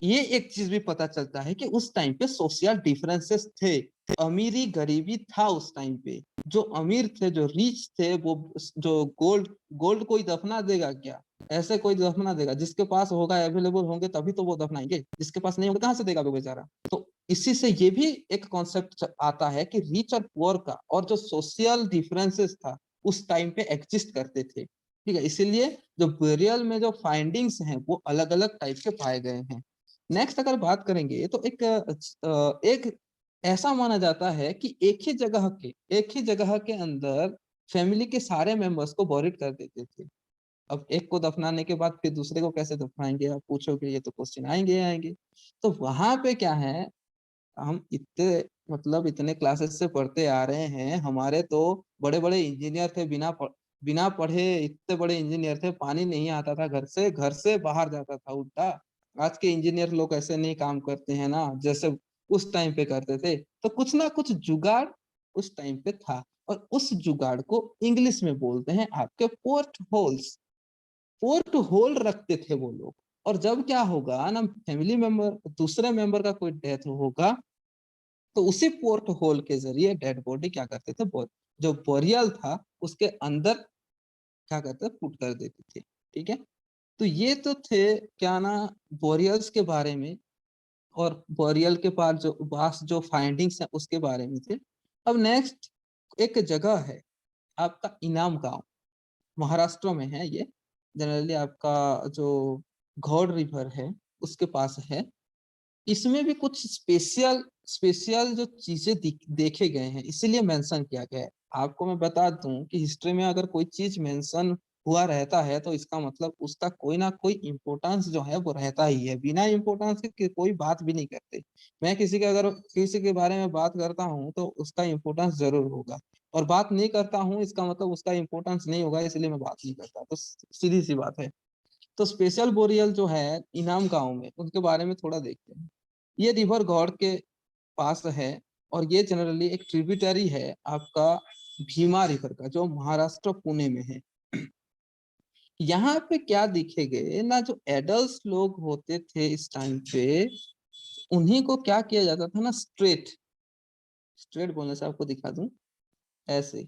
ये एक चीज भी पता चलता है कि उस टाइम पे सोशल डिफरेंसेस थे, अमीरी गरीबी था उस टाइम पे। जो अमीर थे, जो रिच थे, वो जो गोल्ड गोल्ड कोई दफना देगा क्या? ऐसे कोई दफना देगा? जिसके पास होगा, अवेलेबल होंगे तभी तो वो दफनाएंगे, जिसके पास नहीं होगा कहाँ से देगा वो बेचारा। तो इसी से ये भी एक कॉन्सेप्ट आता है कि रिच और पुअर का, और जो सोशल डिफरेंसेस था उस टाइम पे एग्जिस्ट करते थे। ठीक है, इसीलिए जो बुरियल में जो फाइंडिंग्स हैं वो अलग अलग टाइप के पाए गए हैं। नेक्स्ट अगर बात करेंगे तो एक ऐसा माना जाता है कि एक ही जगह के अंदर फैमिली के सारे मेंबर्स को बॉरिड कर देते थे। अब एक को दफनाने के बाद फिर दूसरे को कैसे दफनाएंगे, आप पूछोगे, ये तो क्वेश्चन आएंगे आएंगे। तो वहां पे क्या है, हम इतने मतलब इतने क्लासेस से पढ़ते आ रहे हैं, हमारे तो बड़े बड़े इंजीनियर थे, बिना पढ़े इतने बड़े इंजीनियर थे, पानी नहीं आता था घर से बाहर जाता था उल्टा। आज के इंजीनियर लोग ऐसे नहीं काम करते हैं ना, जैसे उस टाइम पे करते थे। तो कुछ ना कुछ जुगाड़ उस टाइम पे था, और उस जुगाड़ को इंग्लिश में बोलते हैं आपके पोर्ट होल्स। पोर्ट होल रखते थे वो लोग। और जब क्या होगा ना, फैमिली मेंबर, दूसरे मेंबर का कोई डेथ होगा, तो उसी पोर्ट होल के जरिए डेड बॉडी क्या करते थे, जो बोरियल था उसके अंदर क्या करते पुट कर देते थे। ठीक है, तो ये तो थे क्या ना, बोरियल्स के बारे में, और बोरियल के पास जो फाइंडिंग्स है उसके बारे में थे। अब नेक्स्ट एक जगह है आपका इनाम गांव, महाराष्ट्र में है ये। जनरली आपका जो घौड़ रिवर है उसके पास है। इसमें भी कुछ स्पेशल स्पेशल जो चीजें देखे गए हैं, इसीलिए मेंशन किया गया है। आपको मैं बता दूं कि हिस्ट्री में अगर कोई चीज मेंशन हुआ रहता है तो इसका मतलब उसका कोई ना कोई इम्पोर्टेंस जो है वो रहता ही है। बिना इम्पोर्टेंस के कोई बात भी नहीं करते। मैं किसी के अगर किसी के बारे में बात करता हूँ तो उसका इम्पोर्टेंस जरूर होगा, और बात नहीं करता हूँ इसका मतलब उसका इम्पोर्टेंस नहीं होगा, इसलिए मैं बात नहीं करता। तो सीधी सी बात है। तो स्पेशल बोरियल जो है इनाम गांव में, उनके बारे में थोड़ा देखते हैं। ये रिवर गॉड के पास है, और ये जनरली एक ट्रिब्यूटरी है आपका भीमा रिवर का, जो महाराष्ट्र पुणे में है। यहाँ पे क्या दिखेगे ना, जो एडल्ट लोग होते थे इस टाइम पे, उन्हीं को क्या किया जाता था ना, स्ट्रेट स्ट्रेट बोलने से आपको दिखा दूं, ऐसे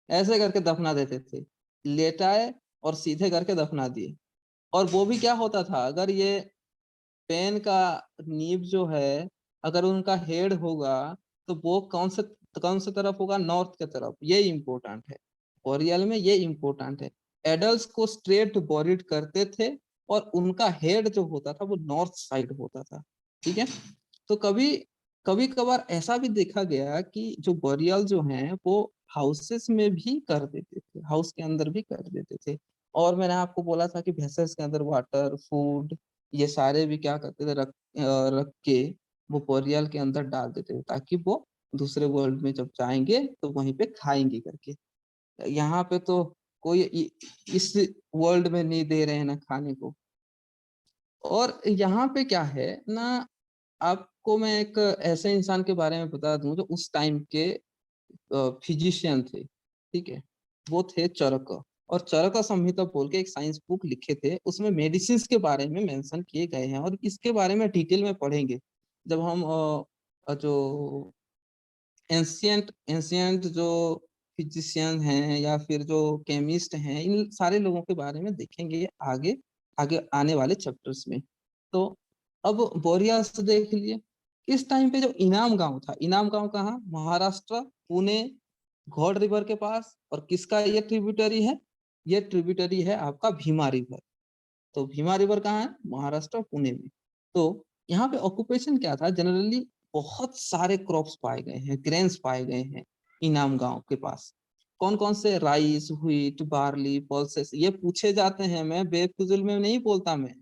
ऐसे करके दफना देते थे। लेटाए और सीधे करके दफना दिए। और वो भी क्या होता था, अगर ये पेन का नीब जो है, अगर उनका हेड होगा तो वो कौन से तरफ होगा, नॉर्थ के तरफ। ये इम्पोर्टेंट है, बोरियल में ये इम्पोर्टेंट है। एडल्ट्स को स्ट्रेट बोरिड करते थे, और उनका हेड जो होता था वो नॉर्थ साइड होता था। ठीक है। तो कभी कभी कभार ऐसा भी देखा गया कि जो बोरियल जो हैं वो हाउसेस में भी कर देते थे, हाउस के अंदर भी कर देते थे। और मैंने आपको बोला था कि वेसल्स के अंदर वाटर, फूड, ये सारे भी क्या करते थे, रख के वो बोरियल के अंदर डाल देते थे, ताकि वो दूसरे वर्ल्ड में जब जाएंगे तो वहीं पे खाएंगे करके। यहाँ पे तो कोई इस वर्ल्ड में नहीं दे रहे हैं ना खाने को। और यहाँ पे क्या है ना, आपको मैं एक ऐसे इंसान के बारे में बता दूं जो उस टाइम के फिजिशियन थे। ठीक है। वो थे चरक। और चरक संहिता बोल के एक साइंस बुक लिखे थे, उसमें मेडिसिन के बारे में मेंशन किए गए हैं, और इसके बारे में डिटेल में पढ़ेंगे जब हम जो एंशियंट एंशियंट जो फिजिशियन हैं या फिर जो केमिस्ट हैं, इन सारे लोगों के बारे में देखेंगे आगे आगे आने वाले चैप्टर्स में। तो अब बोरियस देख लिए। इस टाइम पे जो इनाम गांव था, इनाम गांव कहाँ, महाराष्ट्र, पुणे, घोड़ रिवर के पास। और किसका ये ट्रिब्यूटरी है, ये ट्रिब्यूटरी है आपका भीमा रिवर। तो भीमा रिवर कहाँ है, महाराष्ट्र पुणे में। तो यहाँ पे ऑक्यूपेशन क्या था, जनरली बहुत सारे क्रॉप्स पाए गए हैं, ग्रेन्स पाए गए हैं इनाम गांव के पास। कौन कौन से, राइस, व्हीट, बार्ली, पल्सेस, ये पूछे जाते हैं। मैं बेफिजुल में नहीं बोलता मैं।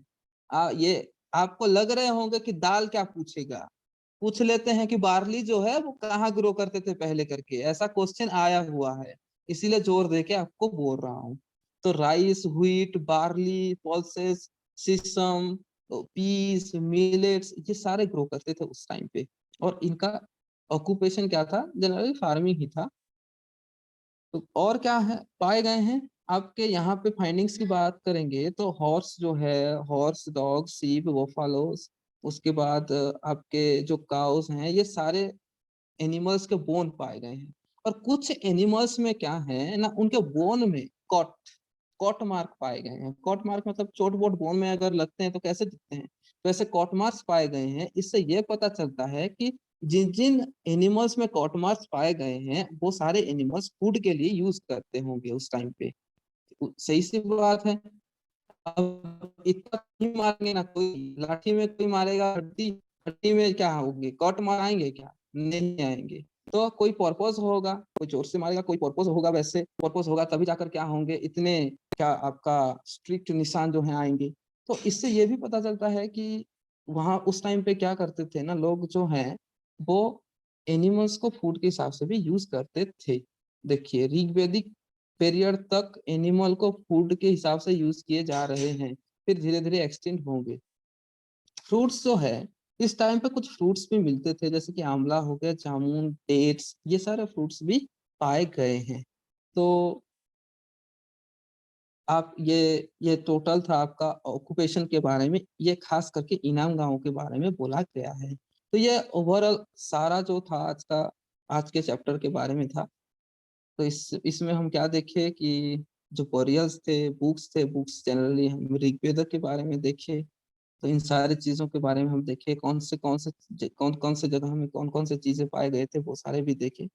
ये आपको लग रहे होंगे कि दाल क्या पूछेगा, पूछ लेते हैं कि बार्ली जो है वो कहाँ ग्रो करते थे पहले करके, ऐसा क्वेश्चन आया हुआ है, इसीलिए जोर देके आपको बोल रहा हूँ। तो rice, wheat, barley, pulses, sesame, peas, millets, ये सारे ग्रो करते थे उस टाइम पे। और इनका ऑक्यूपेशन क्या था, जनरली फार्मिंग ही था। तो और क्या है पाए गए हैं आपके यहाँ पे, फाइंडिंग्स की बात करेंगे तो हॉर्स जो है, हॉर्स, डॉग, सीप, वोफालोस, उसके बाद आपके जो काउस हैं, ये सारे एनिमल्स के बोन पाए गए हैं। और कुछ एनिमल्स में क्या है ना, उनके बोन में कॉट कॉट मार्क पाए गए हैं। कॉट मार्क मतलब चोट वोट बोन में अगर लगते हैं तो कैसे दिखते हैं, तो ऐसे कॉट मार्क्स पाए गए हैं। इससे ये पता चलता है कि जिन जिन एनिमल्स में कॉट मार्क्स पाए गए हैं वो सारे एनिमल्स फूड के लिए यूज करते होंगे उस टाइम पे। सही सी बात है। अब इतना नहीं मारेंगे ना, कोई लाठी में कोई मारेगा, हड्डी हड्डी में क्या होंगे, कट मारेंगे क्या, नहीं आएंगे। तो कोई पर्पस होगा, कोई जोर से मारेगा, कोई पर्पस होगा, वैसे पर्पस होगा तभी जाकर क्या होंगे, इतने क्या आपका स्ट्रिक्ट निशान जो है आएंगे। तो इससे ये भी पता चलता है कि वहां उस टाइम पे क्या करते थे ना लोग जो हैं, वो एनिमल्स को फूड के हिसाब से भी यूज करते थे। देखिए ऋग्वेदिक पीरियड तक एनिमल को फूड के हिसाब से यूज किए जा रहे हैं, फिर धीरे धीरे एक्सटिंक्ट होंगे। फ्रूट्स जो है, इस टाइम पे कुछ फ्रूट्स भी मिलते थे, जैसे कि आंवला हो गया, जामुन, डेट्स, ये सारे फ्रूट्स भी पाए गए हैं। तो आप ये टोटल था आपका ऑक्यूपेशन के बारे में, ये खास करके इनाम गांव के बारे में बोला गया है। तो ये ओवरऑल सारा जो था आज के चैप्टर के बारे में था। तो इसमें हम क्या देखे कि जो बोरियल्स थे, बुक्स जनरली हम ऋग्वेद के बारे में देखे। तो इन सारी चीजों के बारे में हम देखे, कौन कौन से जगह में कौन कौन से चीजें पाए गए थे, वो सारे भी देखे।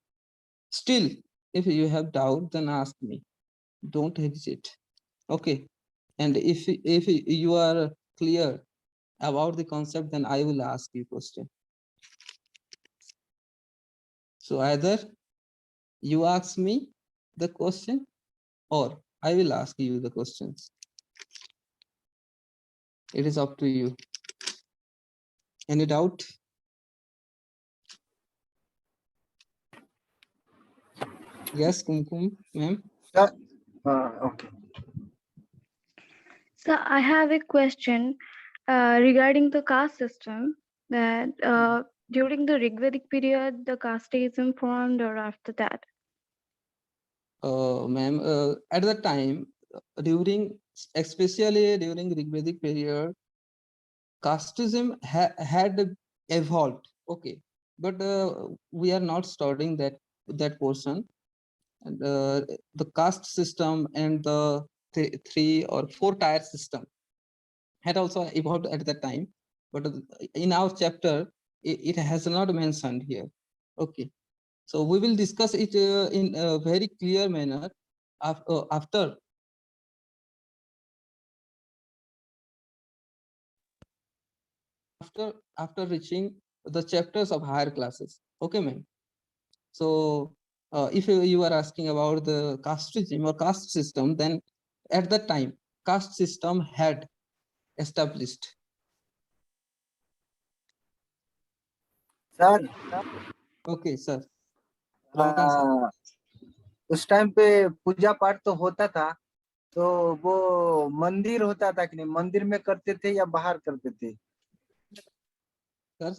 Still if you have doubt then ask me, don't hesitate. Okay. And if you are clear about the concept, then I will ask you question. So either you ask me the question or I will ask you the questions. It is up to you. Any doubt? Yes, Kumkum, ma'am. Okay. So I have a question regarding the caste system, that during the Rigvedic period, the casteism formed, or after that? Ma'am, at the time, especially during Rigvedic period, casteism had evolved. Okay, but we are not studying that portion. And the caste system and the 3 or 4 tier system had also evolved at that time, but in our chapter it has not mentioned here. Okay, so we will discuss it in a very clear manner after reaching the chapters of higher classes. Okay, ma'am. So if you are asking about the caste regime or caste system, then at that time caste system had established. Sir Okay, sir. Ramakant sir. उस time पे पूजा पाठ तो होता था, तो वो मंदिर होता था कि नहीं, मंदिर में करते थे या बाहर करते थे? Sir,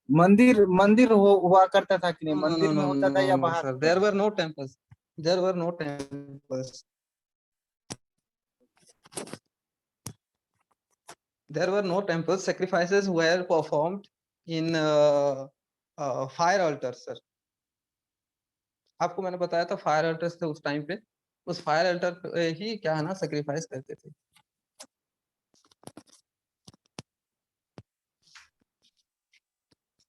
मंदिर मंदिर हुआ करता था कि नहीं, no, no, मंदिर no, में no, होता था no, या no, बाहर sir. होता There था? were no temples. There were no temples. There were no temples. Sacrifices were performed in fire altars, sir. आपको मैंने बताया था फायर अल्टर्स थे उस टाइम पे, उस फायर अल्टर पे ही क्या है ना सेक्रीफाइस करते थे.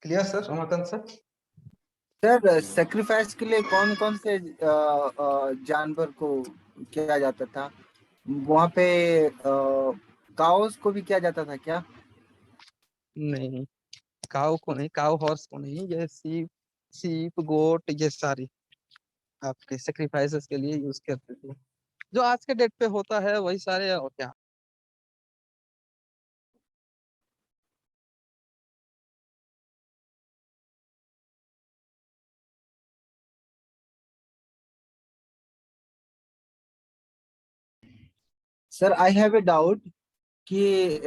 Clear sir, Ramakant sir? Sir sacrifice के लिए कौन कौन से जानवर को किया जाता था वहाँ पे? काउस को भी किया जाता था क्या? नहीं, काऊ को नहीं, काऊ हॉर्स को नहीं, ये सीप गोट ये सारी आपके सेक्रीफाइसेस के लिए यूज करते थे. जो आज के डेट पे होता है वही सारे, और क्या. Sir I have a doubt कि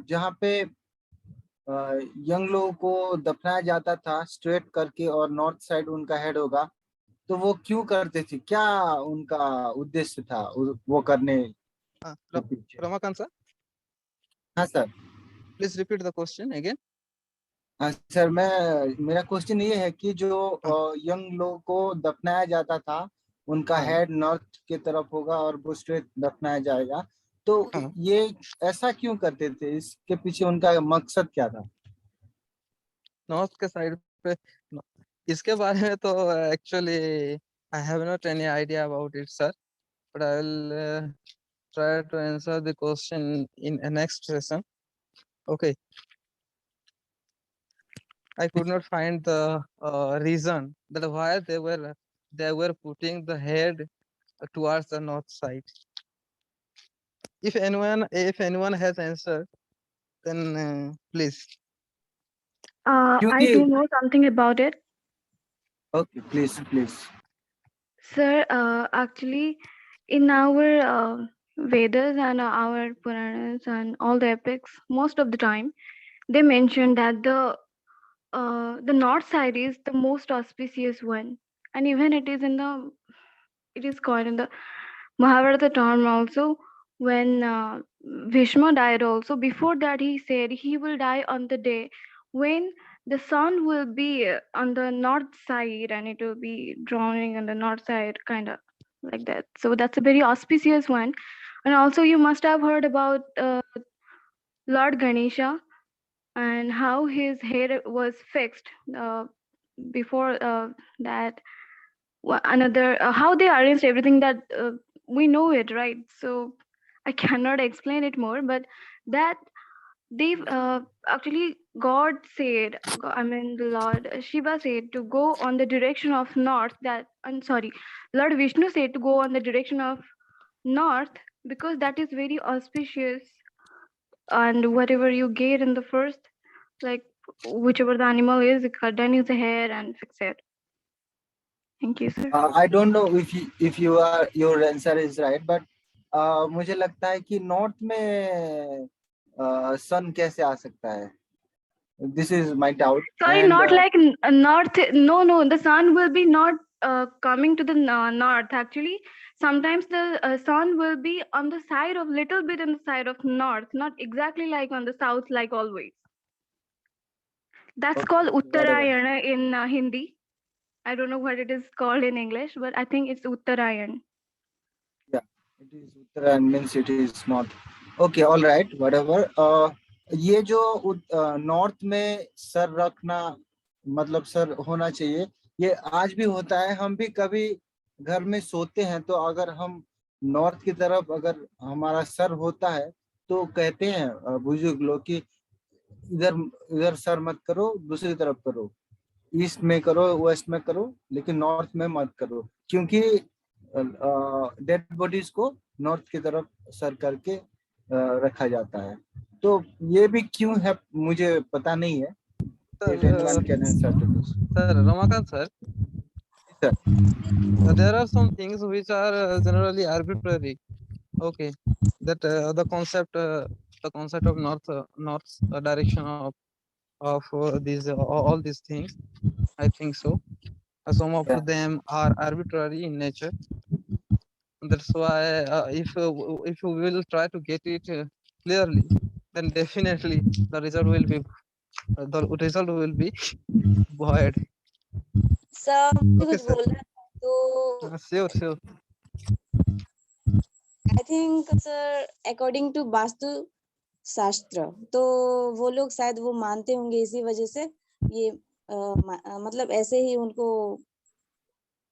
जहाँ पे यंग लोगों को दफनाया जाता था स्ट्रेट करके और नॉर्थ साइड उनका हेड होगा, तो वो क्यों करते थे? क्या उनका उद्देश्य था वो करने के पीछे? रमाकांत सर, हाँ sir. Please repeat the question again. हाँ सर, मेरा क्वेश्चन ये है कि जो यंग लोगों को दफनाया जाता था उनका हाँ. हेड नॉर्थ की तरफ होगा और वो स्ट्रेट दफनाया जाएगा, तो हाँ. ये ऐसा क्यों करते थे? इसके पीछे उनका मकसद क्या था? नॉर्थ के साइड पे इसके बारे में तो actually I have not any idea about it sir, but I will try to answer the question in a next session. Okay, I could not find the reason that why they were putting the head towards the north side. If anyone has answer, then please. I क्योंकि do know something about it. Okay, please. Sir, actually, in our Vedas and our Puranas and all the epics, most of the time, they mention that the north side is the most auspicious one, and even it is called in the Mahabharata term also. When Bhishma died, also before that he said he will die on the day when the sun will be on the north side and it will be drawing on the north side, kind of like that. So that's a very auspicious one. And also you must have heard about Lord Ganesha and how his hair was fixed before that. Another how they arranged everything, that we know it, right? So I cannot explain it more, but that they actually God said, I mean, the Lord Shiva said to go on the direction of north. I'm sorry, Lord Vishnu said to go on the direction of north because that is very auspicious. And whatever you get in the first, like whichever the animal is, you cut down his hair and fix it. Thank you, sir. I don't know if your answer is right, but मुझे लगता है कि north में सन कैसे आ सकता है? This is my doubt. Sorry, And not like north. No, no, the sun will be not coming to the north. Actually, sometimes the sun will be on the side of little bit in the side of north, not exactly like on the south, like always. That's okay, called whatever. Uttarayana in Hindi. I don't know what it is called in English, but I think it's Uttarayan. Yeah, it is Uttarayan means it is not. Okay, all right, whatever. ये जो north में sir रखना मतलब sir होना चाहिए, ये आज भी होता है। हम भी कभी घर में सोते हैं तो अगर हम नॉर्थ की तरफ अगर हमारा सर होता है तो कहते हैं बुजुर्ग लोग कि इधर इधर सर मत करो, दूसरी तरफ करो, ईस्ट में करो, वेस्ट में करो, लेकिन नॉर्थ में मत करो, क्योंकि डेड बॉडीज को नॉर्थ की तरफ सर करके रखा जाता है। तो ये भी क्यों है मुझे पता नहीं है। If anyone can answer to this. Sir, Ramakant sir, Sir. there are some things which are generally arbitrary. Okay, that the concept of north direction of these all these things. I think so. Some of Yeah. them are arbitrary in nature. That's why if you will try to get it clearly, then definitely the result will be void. Sir मुझे Okay, कुछ sir. बोलना था तो Sure. I think sir according to vastu shastra तो वो लोग शायद वो मानते होंगे, इसी वजह से ये मतलब ऐसे ही उनको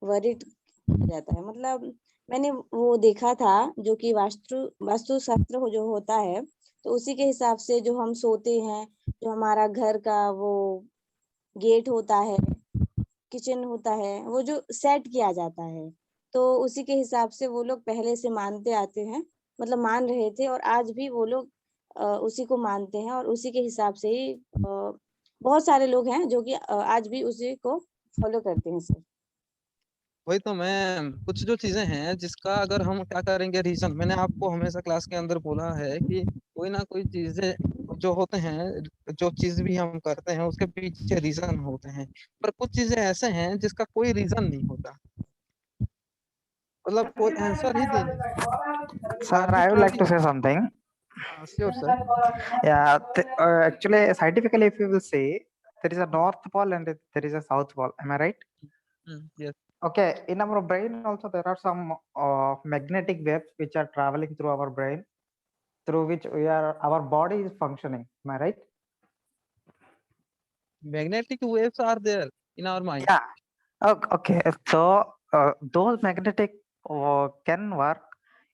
वरिड किया जाता है। मतलब मैंने वो देखा था जो कि वास्तु शास्त्र जो होता है तो उसी के हिसाब से जो हम सोते हैं, जो हमारा घर का वो गेट होता है, किचन होता है, वो जो सेट किया जाता है, तो उसी के हिसाब से वो लोग पहले से मानते आते हैं, मतलब मान रहे थे और आज भी वो लोग उसी को मानते हैं और उसी के हिसाब से ही बहुत सारे लोग हैं जो कि आज भी उसी को फॉलो करते हैं सर। वही तो मैं कुछ जो चीजें हैं जिसका अगर हम क्या करेंगे रीजन, मैंने आपको हमेशा क्लास के अंदर बोला है कि कोई ना कोई चीजें जो होते हैं, जो चीज भी हम करते हैं उसके पीछे रीजन होते हैं, पर कुछ चीजें ऐसे हैं जिसका कोई रीजन नहीं होता, मतलब कोई आंसर ही दे नहीं। Sir, I would like to say something. Sure sir. Yeah, actually, scientifically, if you will say, there is a north pole and there is a south pole. Am I right? Yes. Okay, in our brain also there are some magnetic waves which are traveling through our brain, through which our body is functioning. Am I right? Magnetic waves are there in our mind. Yeah. Okay. So those magnetic can work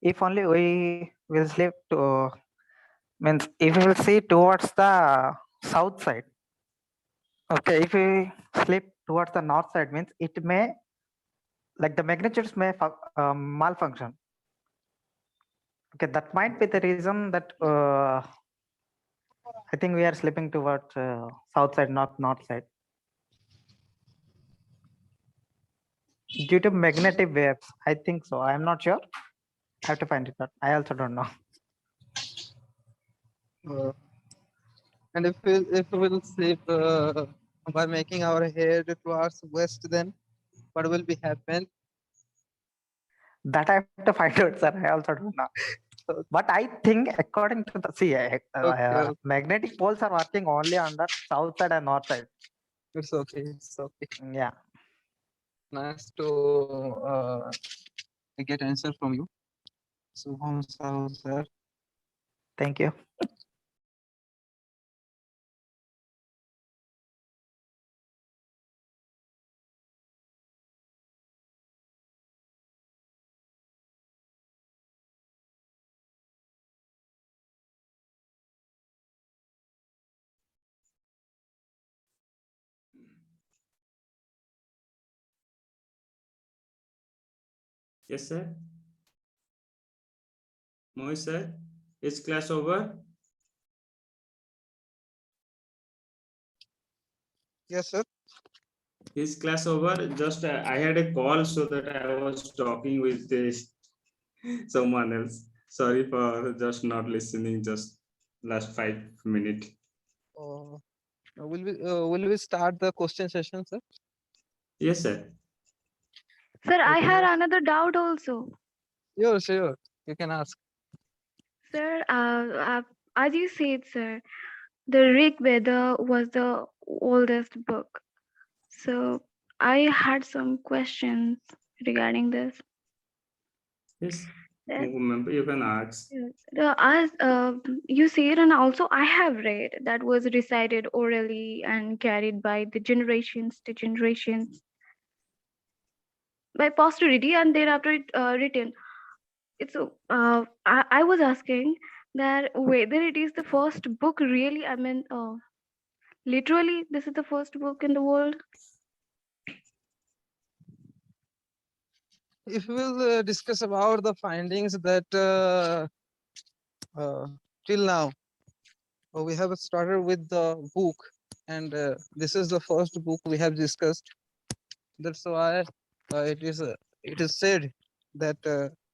if only we will sleep to means if we will see towards the south side. Okay, if we sleep towards the north side means it may like the magnitudes may malfunction. Okay, that might be the reason that I think we are sleeping towards south side, not north side, due to magnetic waves. I think so. I am not sure. I have to find it out. I also don't know. And if we will sleep by making our head towards west, then what will be happen? That I have to find out, sir. I also don't know. But I think according to the Okay. magnetic poles are working only on the south side and north side. It's okay. Yeah. Nice to get answer from you. Subham sir. Thank you. Yes, sir. Mohit sir, is class over? Yes, sir. Is class over? Just I had a call, so that I was talking with this someone else. Sorry for just not listening. Just last 5 minutes. Will we start the question session, sir? Yes, sir. Sir, I Okay. had another doubt also. Sure. You can ask. Sir, as you said, sir, the Rig Veda was the oldest book. So I had some questions regarding this. Yes. That, Remember, you can ask. as you said, and also I have read that was recited orally and carried by the generations to generations by posterity, and thereafter it written. It's I was asking that whether it is the first book really. I mean, literally, this is the first book in the world. If we'll discuss about the findings that till now we have started with the book, and this is the first book we have discussed. That's why it is said that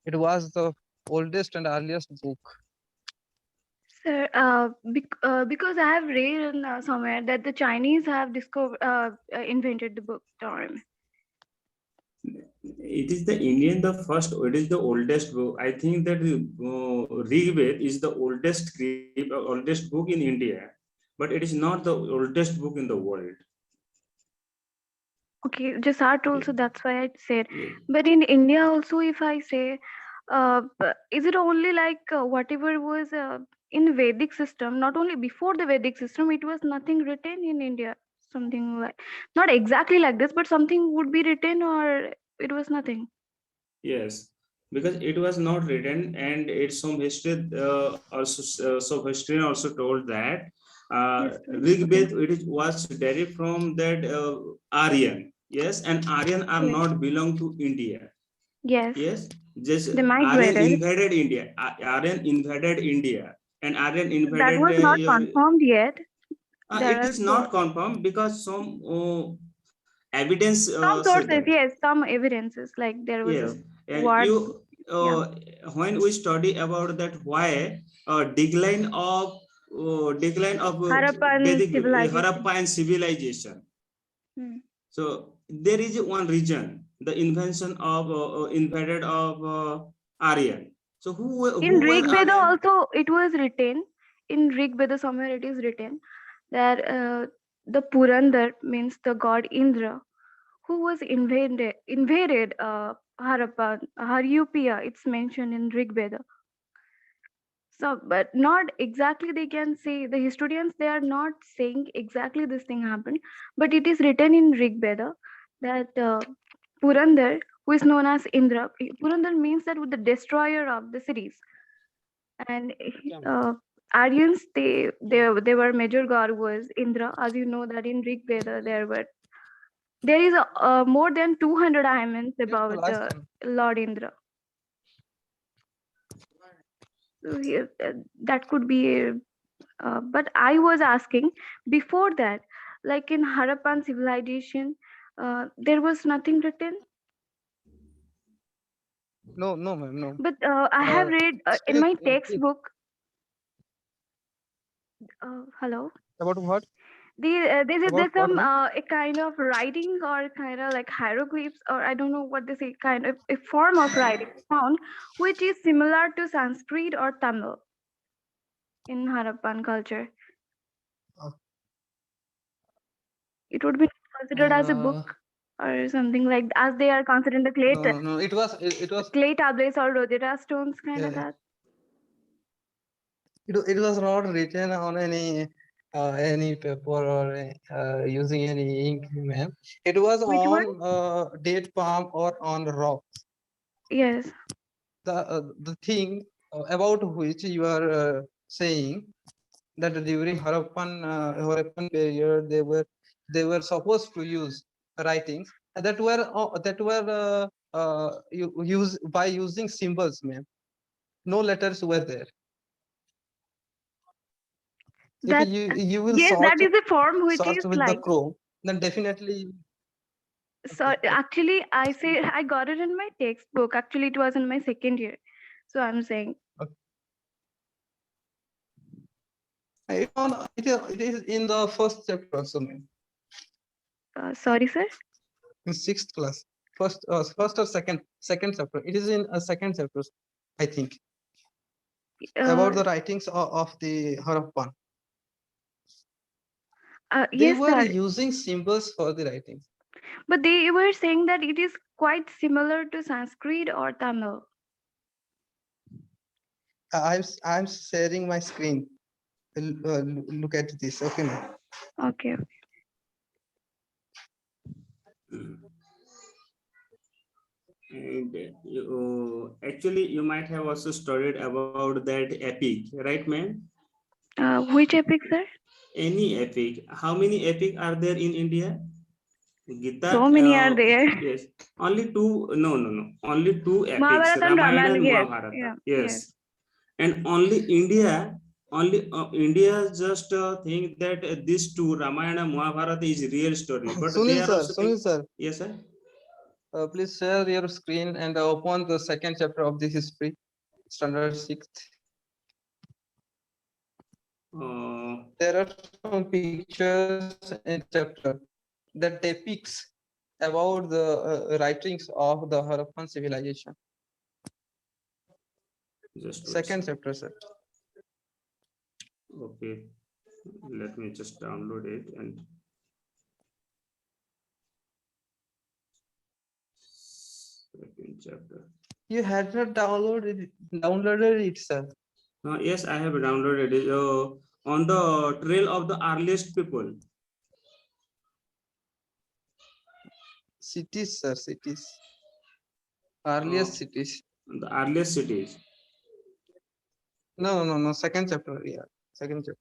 it was the oldest and earliest book. Sir, because I have read in, somewhere that the Chinese have invented the book term. It is the Indian, the first, it is the oldest book. I think that Rig Veda is the oldest script, oldest book in India, but it is not the oldest book in the world. Okay, just art also, Yeah. that's why I said. Yeah. But in India also, if I say, is it only like whatever was in Vedic system, not only before the Vedic system, it was nothing written in India, something like, not exactly like this, but something would be written or it was nothing. Yes, because it was not written, and it's some history also. So history also told that Yes, sir. Rig Okay. Veda was derived from that Aryan. Yes, and Aryan are Yes. not belong to India. Yes. Yes, just They Aryan migrated. invaded India. Aryan invaded India, and Aryan That invaded. was not confirmed yet. There It are is not confirmed because some evidence some say sources, that. yes, some evidences, like there was Yes, a and war. you Yeah. when we study about that, why decline of Harappan Vedic civilization. Harappan civilization. Hmm. So there is one reason, the invention of invaded of Aryan. So In who Rig were Veda Aryan? also it was written, in Rig Veda somewhere it is written that the Purandar means the god Indra, who was invaded Harappa, Haryupia, it's mentioned in Rig Veda. So, but not exactly they can say, the historians, they are not saying exactly this thing happened, but it is written in Rig Veda that Purandar, who is known as Indra, Purandar means that with the destroyer of the cities. And Aryans, they were major god was Indra. As you know that in Rig Veda there is more than 200 hymns about Lord Indra. So that could be but I was asking before that, like in Harappan civilization, there was nothing written. No, ma'am, no. But I have read in Still, my textbook. Hello. about what? There's About what, some ma'am? a kind of writing or kind of like hieroglyphs, or I don't know what they say, kind of a form of writing found which is similar to Sanskrit or Tamil in Harappan culture. It would be considered as a book or something like, as they are considered the clay No. It was clay tablets or Rosetta stones, kind of that. it was not written on any paper or using any ink, ma'am. It was Which one? on date palm or on rock. Yes. The thing about which you are saying that during Harappan period they were supposed to use writings that were you use by using symbols, ma'am. No letters were there. That If you will yes, that sort is a form which search is with the like. Chrome, then definitely. So actually, I say I got it in my textbook. Actually, it was in my second year. So I'm saying. It is in the first chapter also, ma'am. Sorry, sir. In sixth class, first or second chapter. It is in a second chapter, I think, about the writings of the Harappan. They yes, were sir. using symbols for the writings. But they were saying that it is quite similar to Sanskrit or Tamil. I'm sharing my screen. Look at this, okay, ma'am. Okay. And actually, you might have also studied about that epic, right, ma'am? Which epic, sir? Any epic. How many epic are there in India? Gita. So many are there. Yes. Only two. No. Only two epics. Mahabharata and Ramayana and Ramayana. Yes. Mahabharata. Yeah. Yes. And only India. India just think that these two Ramayana and Mahabharata is real story, but they are also Sunil sir. Yes, sir. Please share your screen and open the second chapter of the history, standard 6th. There are some pictures in chapter that depicts about the writings of the Harappan civilization. Just Second chapter, sir. Okay, let me just download it and second chapter. You had not downloaded it, sir. Yes, I have downloaded it. On the trail of the earliest people. Cities, sir, cities. Earliest cities. The earliest cities. No. Second chapter, yeah. Second chapter.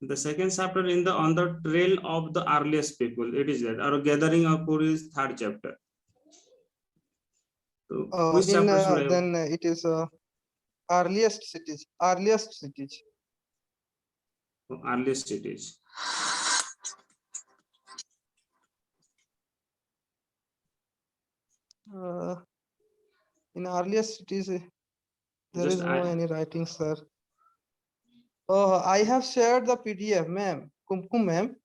The second chapter on the trail of the earliest people. It is that. Or gathering of Puri is third chapter. So which chapter should I have? Then it is earliest cities. Earliest cities. Earliest cities. In earliest cities, there Just is no any writing, sir. I have shared the PDF, ma'am. Kumkum, ma'am.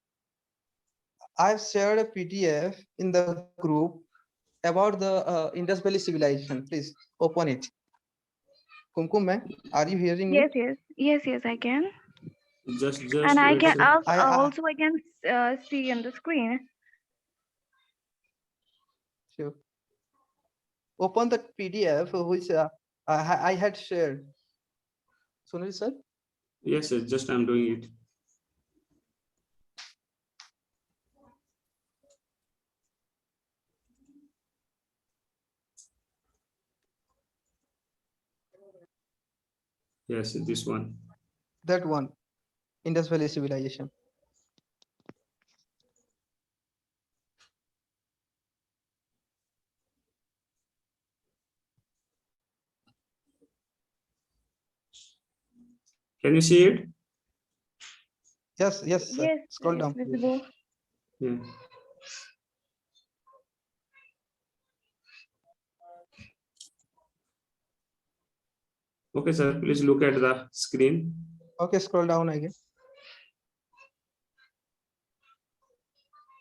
I've shared a PDF in the group about the Indus Valley civilization. Please open it. Kumkum, ma'am, are you hearing me? Yes, I can. Just And I can I also I can see on the screen. Sure. Open the PDF which I had shared. Sunil sir? Yes, just I'm doing it. Yes, this one. That one, Indus Valley civilization. Can you see it? Yes, sir. Yes, Scroll it's down. Please. visible. Yeah. Okay, sir, please look at the screen. Okay, scroll down again.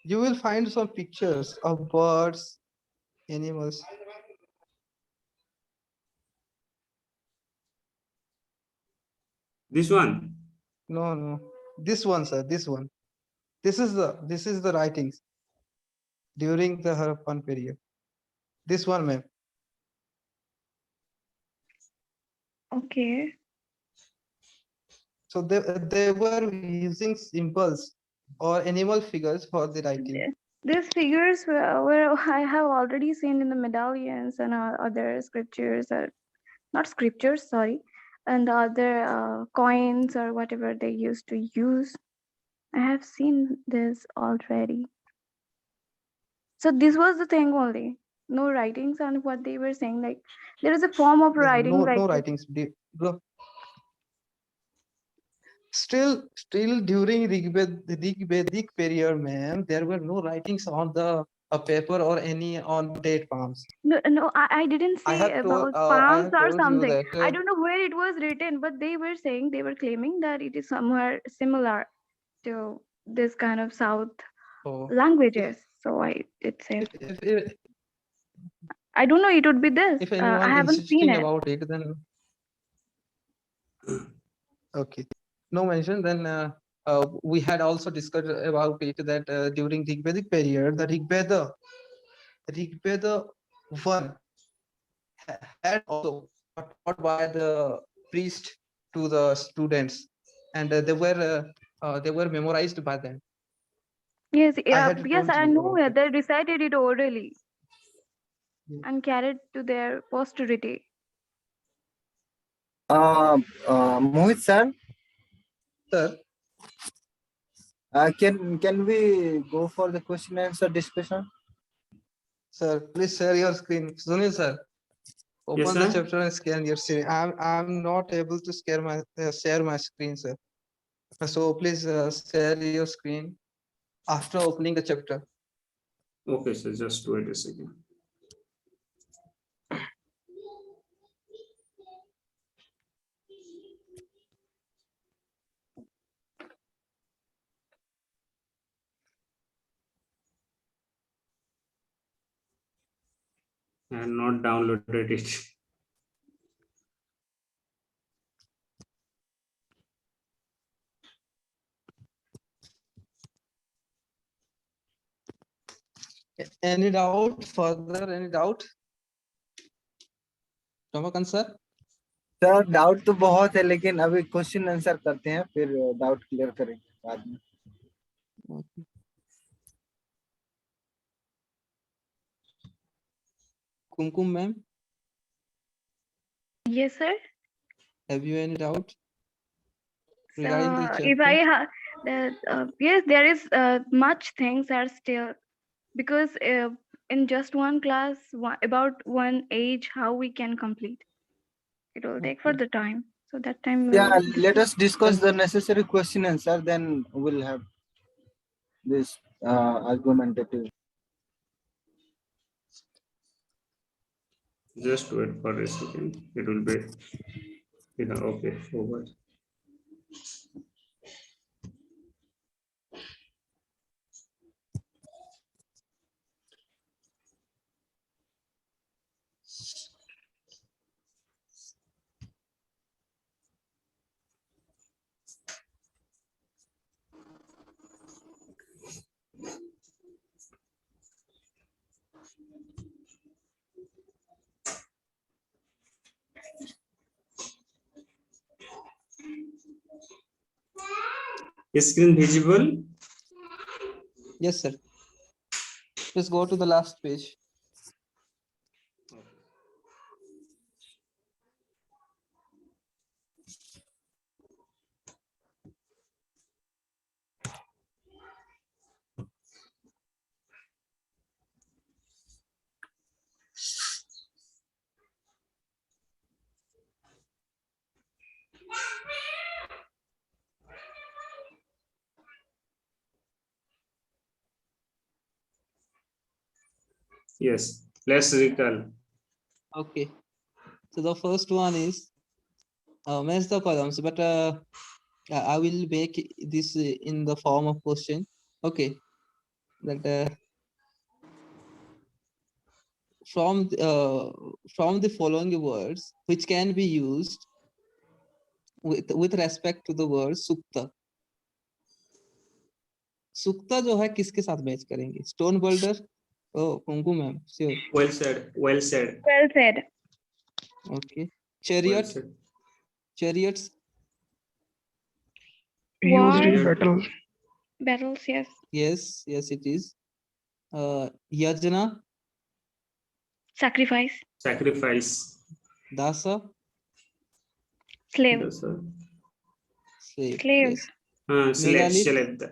You will find some pictures of birds, animals. This one? No. This one, sir. This one. This is the writings during the Harappan period. This one, ma'am. Okay. So they were using symbols or animal figures for the writing. These figures were I have already seen in the medallions and other scriptures, not scriptures, sorry, and the other coins or whatever they used to use. I have seen this already. So this was the thing only. No writings on what they were saying. Like there is a form of writing no like writings, bro. Still during Rigvedic period, ma'am, there were no writings on the paper or any on date palms. no, I didn't I say have told about palms or you something. that I don't know where it was written, but they were claiming that it is somewhere similar to this kind of South oh, languages. So it said, if I don't know, it would be this. if I anyone haven't seen insisting it. about it, then okay, no mention. Then we had also discussed about it that during the Rigvedic period, the Rigveda 1 had also taught by the priest to the students, and they were memorized by them. Yes, yeah, had yes, told I you know about it. it. They recited it orally Yeah. and carried to their posterity. Mohit sir, Sir, can we go for the question and answer discussion? sir, please share your screen. Sunil sir, open Yes, the sir. chapter and scan your screen. I'm not able to share my screen, sir. So please share your screen after opening the chapter. Okay, sir, just wait a second. I have not downloaded it. Any doubt further? Any doubt? Ramakan sir? Sir doubt तो बहुत है, लेकिन अभी question answer करते हैं, फिर doubt clear करेंगे बाद में. Okay. Kumkum ma'am, Yes, sir. have you any doubt So regarding the if chapter? I have, yes, there is much things are still because in just one class, about one age, how we can complete. It will take for Okay. the time. So that time Yeah, will. let us discuss the necessary question answer, then we'll have this argumentative. Just wait for a second. It will be, okay, forward. Screen visible? Yes, sir. Please go to the last page. Yes, let's recall. Okay. So the first one is match the columns, but I will make this in the form of question. Okay. That from the following words, which can be used with respect to the word sukta. सुक्ता जो है किसके साथ match करेंगे? Stone builder, ओ कुंकू ma'am, sure. Well said, well said. Well said. Okay. Well chariot, said. chariots Used in War. battle. Battles, yes. yes it is. Yajna, Sacrifice. Sacrifice. dasa, Slave. Slave. Slave. Yes. हाँ slave Megalith. slave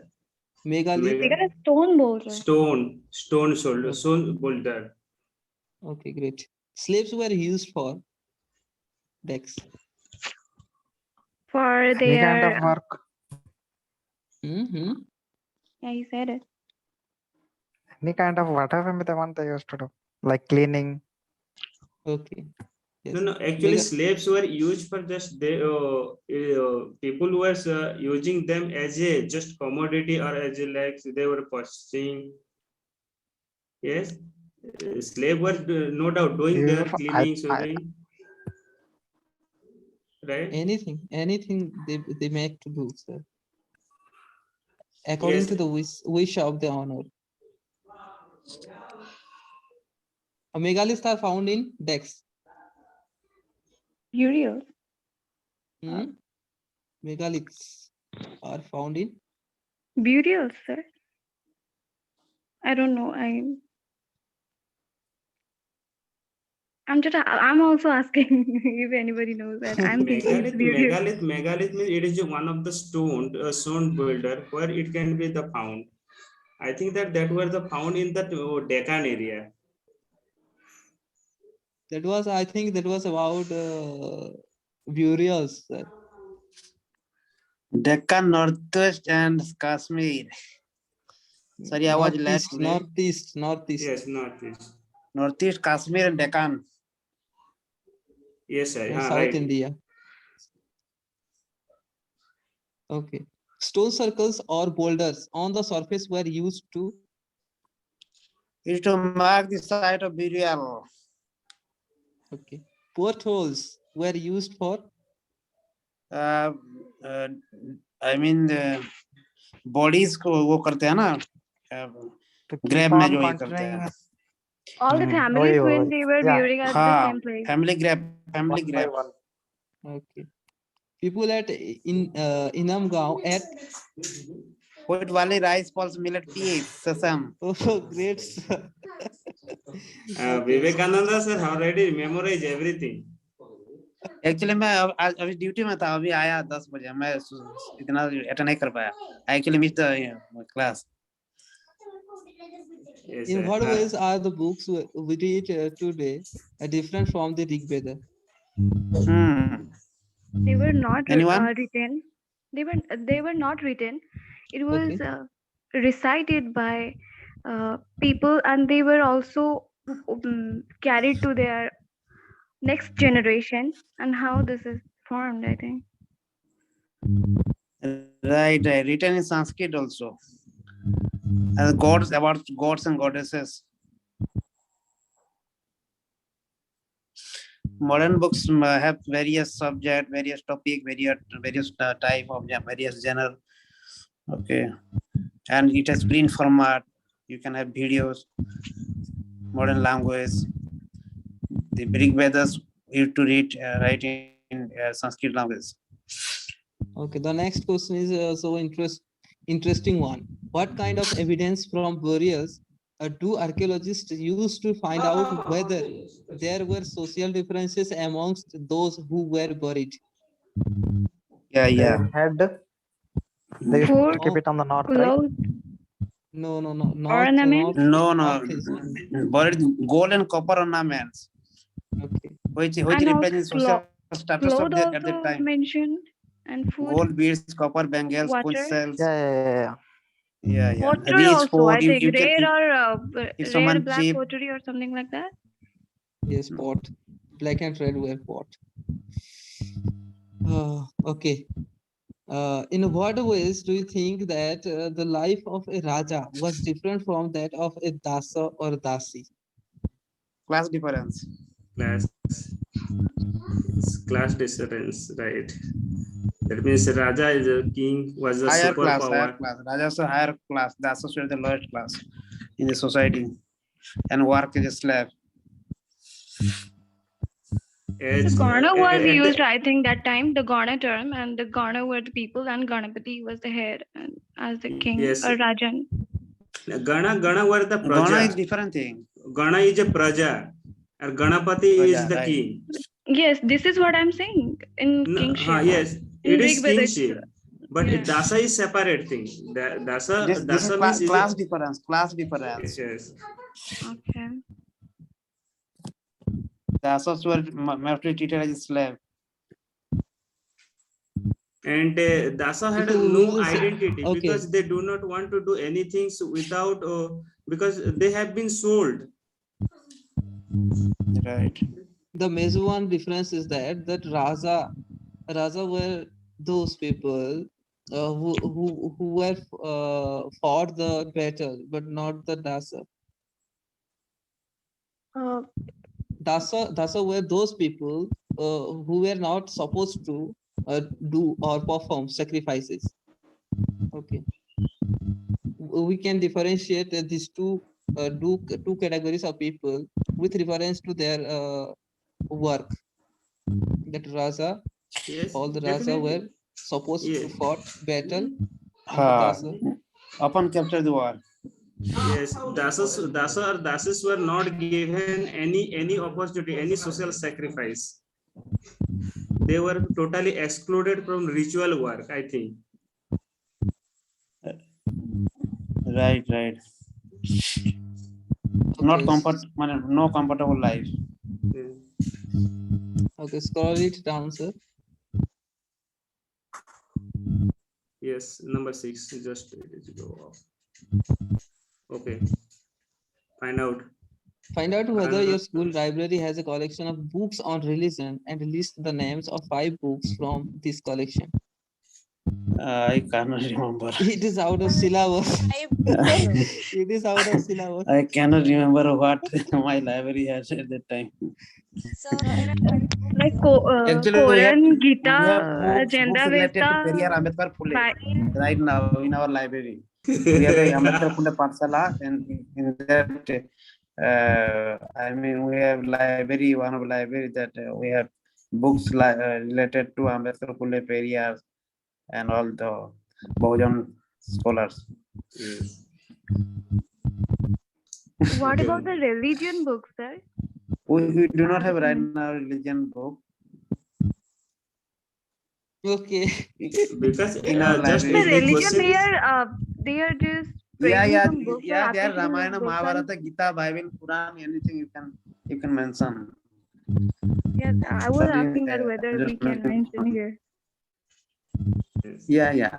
Megalith. They got a stone bowl. Right? stone shoulder Okay. stone boulder. Okay, great. Slaves were used for Dex. For Any kind their of work. Mm-hmm. yeah, he said it. Any kind of whatever they want, they used to do, like cleaning. Okay. Yes. No, actually, Mega- slaves were used for just people were using them as a just commodity or as a like they were purchasing. Yes, slave were no doubt doing their If cleaning, sewing, right? anything they make to do, sir. According Yes. to the wish of the owner. Megaliths are found in Dex. Burial. Hmm? Megaliths are found in Burial, sir. I don't know. I'm also asking if anybody knows that. I'm thinking it's burial. Megalith means it is one of the stone builder where it can be the found. I think that were the found in the Deccan area. that was I think that was about burials, sir. Deccan, Northwest, and Kashmir. Sorry, I was late today. Northeast. Yes, northeast. Northeast, Kashmir, and Deccan. Yes, sir. And हाँ, South right. India. Okay. Stone circles or boulders on the surface were used to Is to mark the site of burial. okay. Portholes were used for I mean, bodies को वो करते हैं ना, to grave keep में on जो ये करते continuing. हैं. All the Mhm. families Oi, when oi. they were Yeah. burying at the हाँ, same place. family grave. One by one. okay. People at Inamgaon at Wheat valley, rice, pulse, millet, peas, sesame. oh great sir. Okay. Vivekananda sir already memorized everything. Actually मैं अभी duty में था, अभी आया 10 बजे, मैं इतना अटेंड नहीं कर पाया. I actually missed the class. Yes, In sir. what ways are the books we read today different from the Rig Veda? They were not Anyone? written. They were not written. It was Okay. recited by people, and they were also carried to their next generation. And how this is formed, I think. Right, written in Sanskrit also. And gods, about gods and goddesses. Modern books have various subject, various topic, various type of various genre. Okay, and it has print format. You can have videos, modern language. The Rig Vedas you to read, write in Sanskrit language. Okay, the next question is so interesting one. What kind of evidence from burials do archaeologists use to find out whether there were social differences amongst those who were buried? Yeah, yeah. Their head. They used to Food, keep it on the north, right? clothes, No. Not Ornaments? No, northeast. buried gold and copper ornaments, Okay. which and also represents social status clothes of that at that also time. mentioned, and food, Gold beads, copper bangles, conch water. shells. Yeah. Yeah. Pottery Rich also, food. I think, You can, rare if rare someone black cheap. pottery or something like that. Yes, pot. Black and red were pot. Okay. In what ways do you think that the life of a Raja was different from that of a Dasa or Dasi? Class difference. Class difference, right? That means Raja is a king, was a Higher superpower. class. Rajas are higher class. Dasas were the lowest class in the society, and work as a slave. As, Gana was at the- used, I think, that time, the Gana term, and the Gana were the people, and Ganapati was the head and as the king Yes. or Rajan. Gana were the Gana is Praja. different thing. Gana is a Praja, and Ganapati is Praja, the right. king. Yes, this is what I'm saying. in No, kingship. yes, In it is Rig Veda, kingship, but yeah. dasa is separate thing. Dasa, This is dasa means is class a, difference. Class difference. yes, Okay. The Asas were mostly treated as slave. and dasa had So we no will say- identity okay. because they do not want to do anything without because they have been sold. Right. The major one difference is that Raja were those people who were fought the battle, but not the Dasa. Uh, Dasa were those people who were not supposed to do or perform sacrifices. Okay, we can differentiate these two categories of people with reference to their work. That Raja, Yes, all the Raja definitely. were supposed to Yes. fought battle, and the Ha. Dasa. Upon capture the war. Yes, dases were not given any opportunity, any social sacrifice. They were totally excluded from ritual work, I think. Right, right. Not Okay, comfort, no comfortable life. okay, scroll it down, sir. Yes, number 6, just it is go off. Okay, find out. Find out whether Uh, your school library has a collection of books on religion and list the names of 5 books from this collection. I cannot remember. It is out of syllabus. It is out of syllabus. I cannot remember what my library has at that time. like Actually, we have, Koran, Gita, we have books Agenda related to Veda, Periyar Ambedkar Phule Bi- right now in our library. We have a Ambedkar Phule Pathshala, and in that, I mean, we have library, one of library that we have books related to Ambedkar Phule, Periyar, and all the Bahujan scholars. Yes. What Okay. about the religion books, sir? We do not have right now religion book. Okay. Because In our just The library. the religion, question they are just Yeah, praising yeah, some books. or yeah. They are after some Ramayana, broken- Mahabharata, Gita, Bible, Quran, anything you can mention. Yes, I was Something, asking that whether we just can mention here. Yeah, yeah.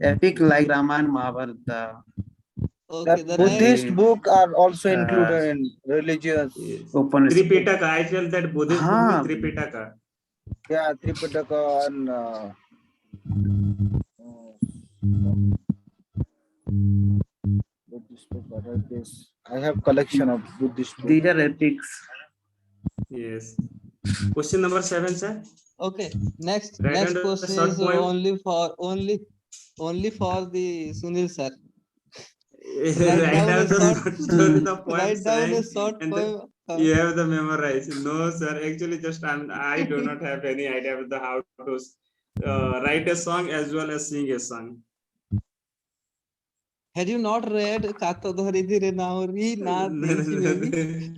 Epic like Ramayana, Mahabharata. Okay, The the Buddhist next. book are also included in religious. yes. Upanishad. Tripitaka, I felt that Buddhist book Huh. with Tripitaka. Yeah, Tripitaka and Buddhist book. What are this? I have collection of Buddhist book. These are epics. Yes. Question number 7, sir. Okay, next Right next under the question short is point. only for the Sunil sir. Write down down a the short- story, the Write points, down a and short the- poem. you have the memorize. No, sir. Actually, just I do not have any idea of the how to write a song as well as sing a song. Had you not read Kato Dhari Dhire Nauri Na Dinki Baby?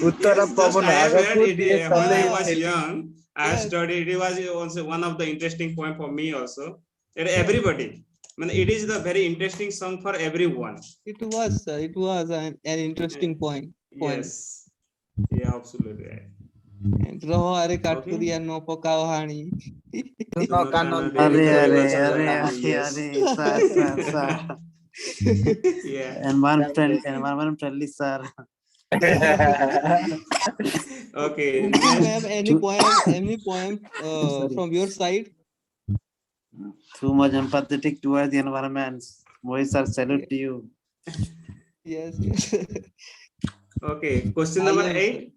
Uttara Yes, just Pavan I have read Agakur it Diye when I Sandai was Seli. young. I have Yes. studied. It was also one of the interesting point for me also. And everybody. I mean, it is the very interesting song for everyone. It was an interesting point. Yes. Yeah, absolutely. Right. Roho are Katuriya no Pokawahani. No, Kana Are, Yes. Sir. Yeah. Environment friendly, sir. Okay. Do you have Next. any poem Sorry. from your side? Too much empathetic towards the environment. Mohit sir, salute to you. Yes. Okay. Question I number am, 8.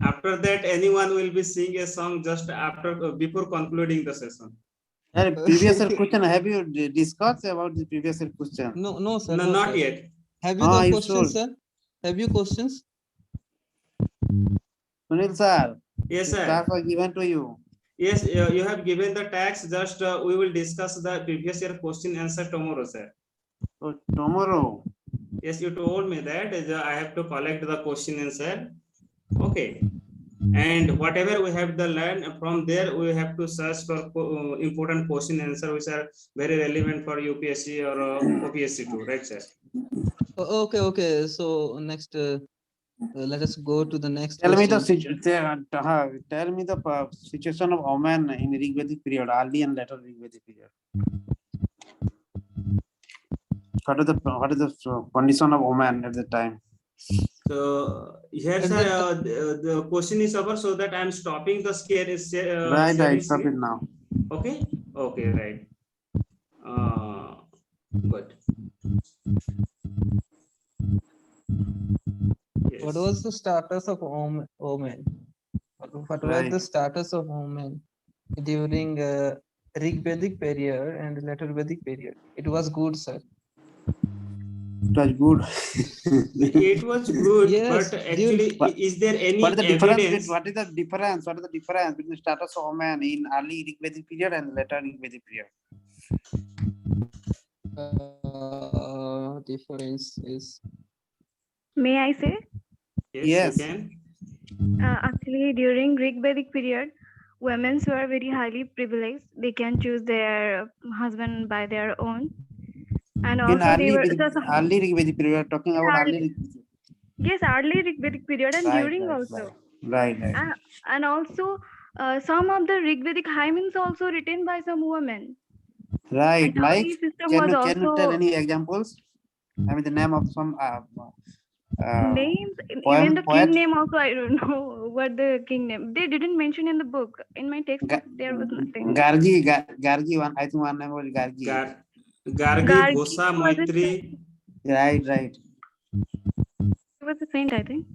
After that, anyone will be singing a song just after before concluding the session. Previous year question, have you discussed about the previous year question? No, sir. No, no, not sir. yet. Have you Ah, the you questions, should. sir? Have you questions? Sunil sir, Yes, the sir. task was given to you. Yes, you have given the tax. Just we will discuss the previous year question answer tomorrow, sir. So tomorrow. Yes, you told me that I have to collect the question answer. Okay. And whatever we have the learn from there, we have to search for important question answer which are very relevant for UPSC or OPSC too, right, sir? Okay, okay. So next, let us go to the next Tell me question. tell me the situation of Oman in Rig Vedic period, early and later Rig Vedic period. What is the condition of Oman at the time? So here, At sir, that the question is over, so that I'm stopping the Right, sharing stop it screen. now. Okay, okay, right. Good. What Yes. was the status of Oman? What was Right. the status of Oman during Rig Vedic period and later Vedic period? It was good, sir. It was good. It was good, Yes, but actually, What- is there any What is the difference? evidence? What is the difference? What is the difference between the status of Oman in early Rig Vedic period and later Rig Vedic period? difference is May I say? Yes, Yes. you can. Actually, during Greek Vedic period, women were very highly privileged. They can choose their husband by their own, and In also they early were early Rig Vedic period, we are talking about Early- early Rig Vedic. yes, early Rig Vedic period and Right, during right, also, right, right. and also some of the Rig Vedic hymns also written by some women. Right, And dowry like system can was you tell also any examples? I mean the name of some names. poem, Even the poet? king name also, I don't know what the king name. They didn't mention in the book. In my textbook, there was nothing. Gargi one, I think one name was Gargi. Gargi, Gargi Ghosa, was a Maitri. Right, right. He was a saint, I think.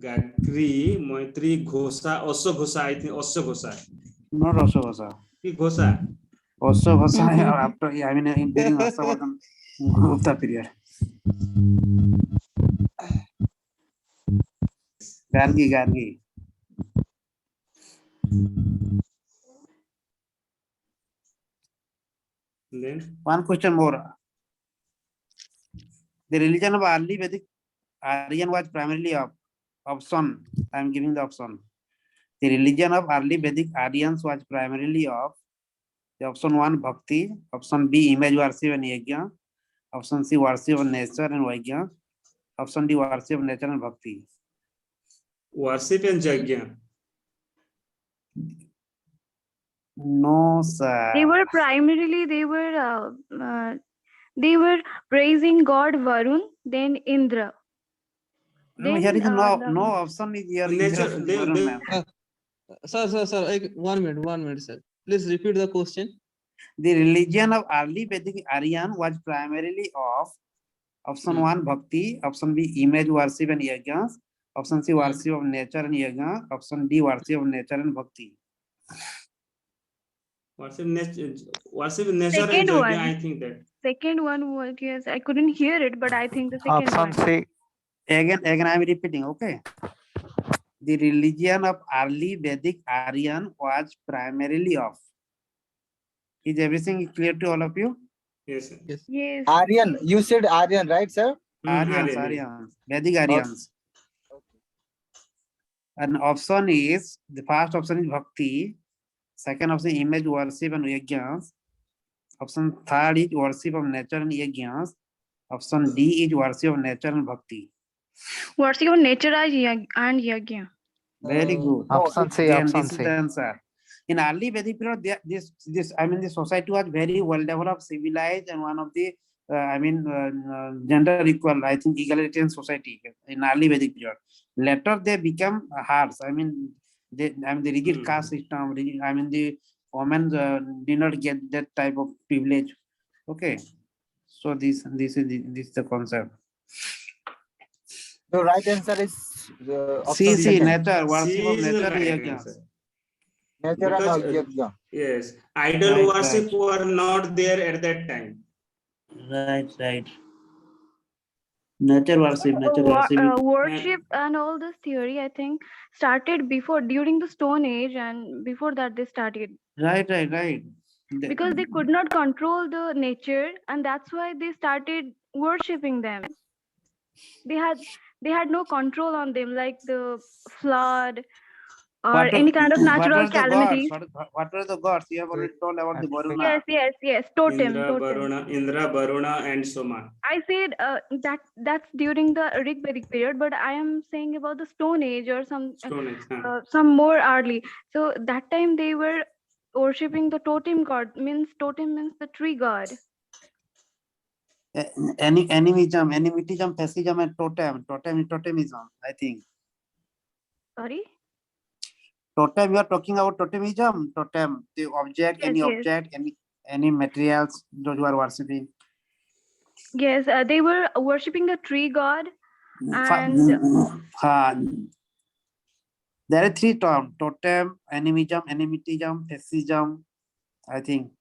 Gagri, Maitri, Ghosa, also Ghosa, I think also Ghosa. Not also Ghosa. Ghosa. Also Ghosa after, I mean during Asavardhan Gupta period. Gargi. Then One question more. The religion of early Vedic Aryan was primarily of option. I am giving the option. The religion of early Vedic Aryans was primarily of the option 1 Bhakti, option B image worship and yajna, option C worship of nature and yajna, option D worship of nature and bhakti. worship and Jagya. No, sir. They were primarily they were praising God Varun, then Indra. No, Then here is no option is here. Nature, sir, 1 minute, sir. Please repeat the question. The religion of early Vedic Aryan was primarily of option 1 Bhakti, option B image worship and yajnas, option C worship of nature and yajna, option D worship of nature and bhakti. worship nature and Second Jagya, one. I think that. Second one was, yes, I couldn't hear it, but I think the second Option one. C. Again, I am repeating, okay? The religion of early Vedic Aryan was primarily of. Is everything clear to all of you? Yes, sir. Yes. Aryan, you said Aryan, right, sir? Aryans, Vedic Aryans. And option is, the first option is Bhakti, second option image worship and yajnas, option third is worship of nature and yajnas, option D is worship of nature and bhakti. Worship of nature and yajna. Very good. Option C. Then Option this is C. the answer. In early Vedic period, this I mean the society was very well developed, civilized, and one of the gender equal, I think egalitarian society in early Vedic period. Later they become harsh. The rigid caste system. The women did not get that type of privilege. Okay, so this is the concept. The right answer is option See, second. nature, worship C of is the nature, right yajna. answer. Nature and Because, yajna. yes, idol Right, worship right. were not there at that time. Right. Nature worship. Worship and all this theory, I think, started during the Stone Age, and before that they started. Right. Because they could not control the nature, and that's why they started worshipping them. They had they had no control on them, like the flood or What any kind of what natural are the gods? calamities. What are the gods? You have already told about the Varuna. Yes, totem. Indra, Varuna, and Soma. I said that's during the Rig Vedic period, but I am saying about the Stone Age or Stone Age, huh? some more early. So that time they were worshipping the totem god. Totem means the tree god. Enimitism, pessimism, and totemism. I think Sorry. totem. You are talking about totemism. Totem, the object, Yes, any yes. object, any materials those you are worshipping. Yes, they were worshipping the tree god, and There are three terms: totem, enimitism, pessimism. I think.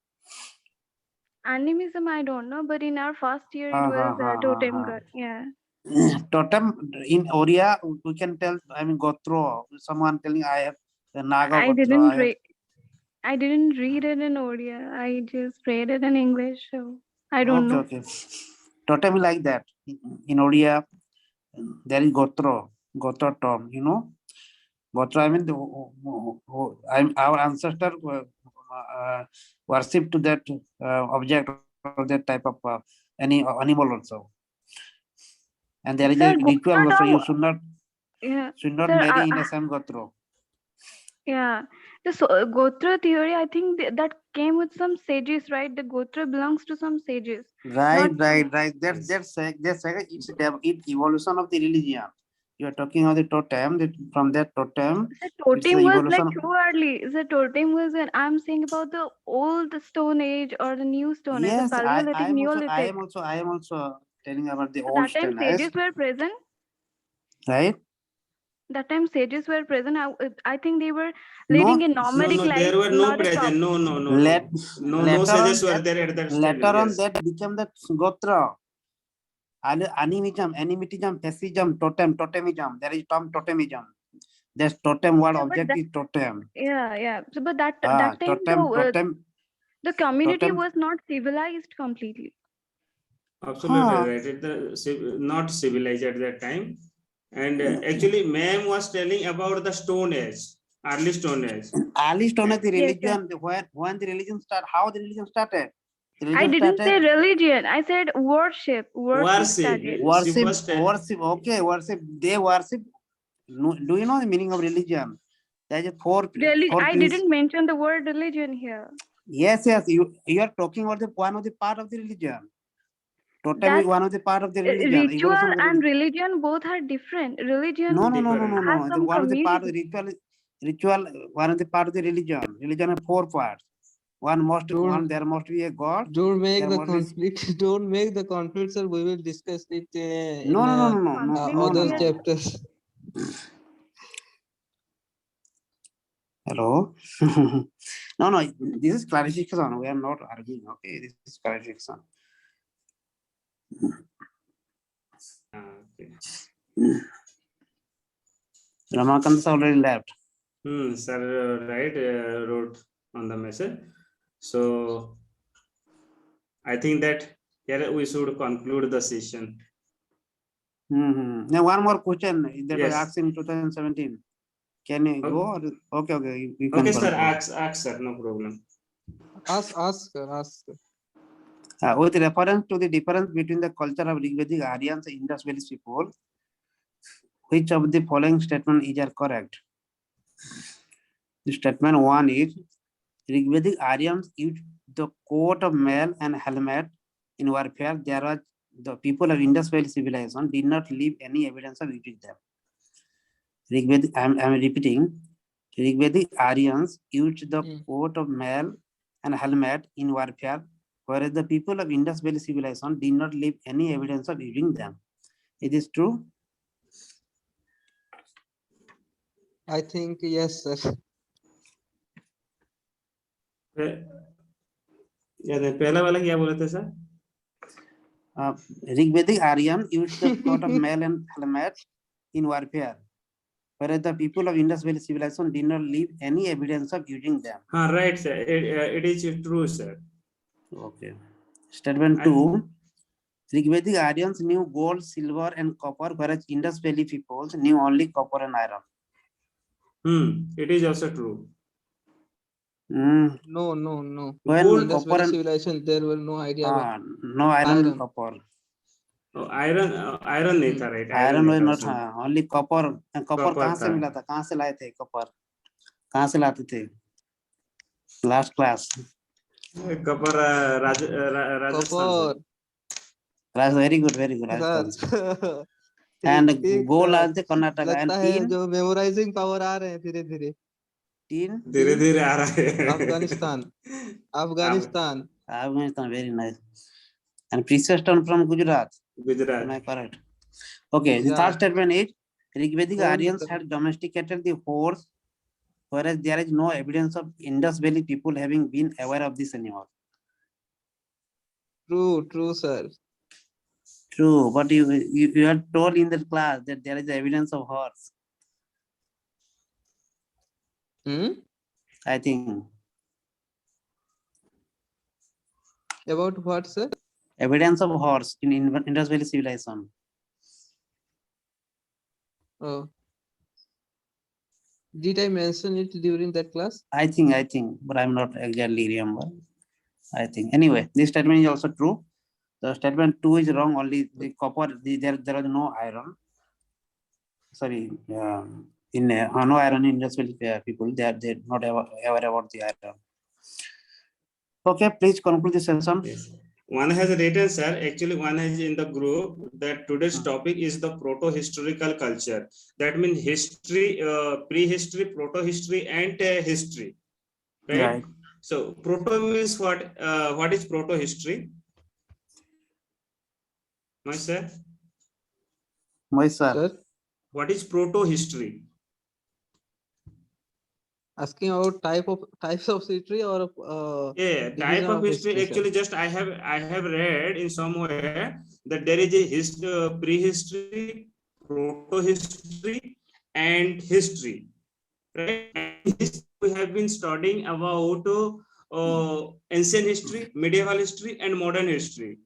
animism I don't know, but in our first year it was totem god. Yeah. Totem in Oriya, we can tell. I mean, Gotro. Someone telling I have the Naga I Gotro. didn't read it in Odia. I just read it in English, so I don't know. Okay. Totem is like that. In Odia, there is Gotro term. You know, Gotro. I mean, our ancestor worship to that object or that type of any animal also. And there is Sir, a ritual also. You should not Sir, marry in the same Gotro. Yeah, the Gotra theory, I think that came with some sages, right? The Gotra belongs to some sages. Right. Not- That's it's evolution of the religion. You are talking about the totem. From that totem, The it's the totem was like evolution. too early. The totem was, and I'm saying about the old Stone Age or the new Stone Age, the Yes, Paleolithic, I Neolithic. am also telling about the So old that time Stone Age, sages were present. right? That time sages were present. I think they were No, leading a nomadic No, life. there were no not a top. present. No. No later sages on were that- there at that time. Later on, Yes. that became the Gotra. Enimitism, pessimism, totemism. There is term totemism. That's totem. What Yeah, but object that- is totem? Yeah. So, but that time Totem. the community totem. was not civilized completely. Absolutely Huh. right. Not civilized at that time. And actually, ma'am was telling about the Stone Age, early Stone Age. Early Stone Age, the Yes, religion, when the religion started, how the religion started? The I religion didn't say started religion. I said worship. Worship started. worship. They worship. Do you know the meaning of religion? There is four I things. didn't mention the word religion here. Yes. You are talking about one of the part of the religion. Totem is one of the part of the religion. Ritual and religion both are different. Religion No. has The some one of the part of community. the ritual, one of the part of the religion. Religion has four parts. There must be a God. Don't make there the must be- conflict. Don't make the conflict, sir. We will discuss it in No. other No. chapters. Hello. No. This is clarification. We are not arguing. Okay, this is clarification. Okay. Ramakant already left. Sir, right, wrote on the message. So I think that here we should conclude the session. Now one more question that was Yes. asked in 2017. Can you go? Okay. You can Okay, sir, conclude. ask, sir, no problem. Ask, sir. With reference to the difference between the culture of Rigvedic Aryans and Indus Valley people, which of the following statement is correct? The statement 1 is Rigvedic Aryans used the coat of mail and helmet in warfare. There was the people of Indus Valley civilization did not leave any evidence of using them. Rigvedic, I'm repeating. Rigvedic Aryans used the coat of mail and helmet in warfare, whereas the people of Indus Valley civilization did not leave any evidence of using them. It is true? I think yes, sir. पहला वाला क्या बोले थे sir? Rigvedic Aryan used the coat of mail and helmet in warfare, whereas the people of Indus Valley civilization did not leave any evidence of using them. Right, sir. It is true, sir. Okay. Statement 2. Rigvedic Aryans knew gold, silver, and copper, whereas Indus Valley peoples knew only copper and iron. It is also true. Mm. No, no, no. When Gold, Indus copper Valley and civilization, there were no idea about no iron and iron. copper. iron नहीं था, right? Iron नहीं was था not उसमें। only copper. And copper Copper कहाँ से था। मिला था? कहाँ से लाए थे copper? कहाँ से लाते थे? Last class. कपर राजस्थान से। copper. That's very good, very good. Rajasthan से. And ठीक gold सर, लाते थे कर्नाटका. लगता And है tin, जो मेमोराइजिंग पावर आ रहे हैं धीरे धीरे। tin. धीरे धीरे आ रहा है। Afghanistan, Afghanistan. Afghanistan, very nice. And precious stone from Gujarat. Am Gujarat. I correct? Okay, the third Gujarat. statement is Rigvedic कौन Aryans मतलब? had domesticated the horse, whereas there is no evidence of Indus Valley people having been aware of this animal. True, true sir. True, but you had told in the class that there is evidence of horse. I think About what sir? evidence of horse in Indus Valley civilization. Oh. Did I mention it during that class? I think, but I'm not exactly remember. I think. Anyway, this statement is also true. The statement 2 is wrong. Only the copper, there was no iron. Sorry, no iron in Indus Valley people. They're not aware about the iron. Okay, please conclude the session. Yes. One has written, sir, actually one has in the group that today's topic is the proto-historical culture. That means history, prehistory, proto-history, and history. Right? So proto means what? What is proto-history? My sir? Sir, What is proto-history? asking about types of history or Yeah, type division of history. sir? Actually, just I have read in somewhere that there is a prehistory, proto-history, and history. Right? And we have been studying about ancient history, medieval history, and modern history.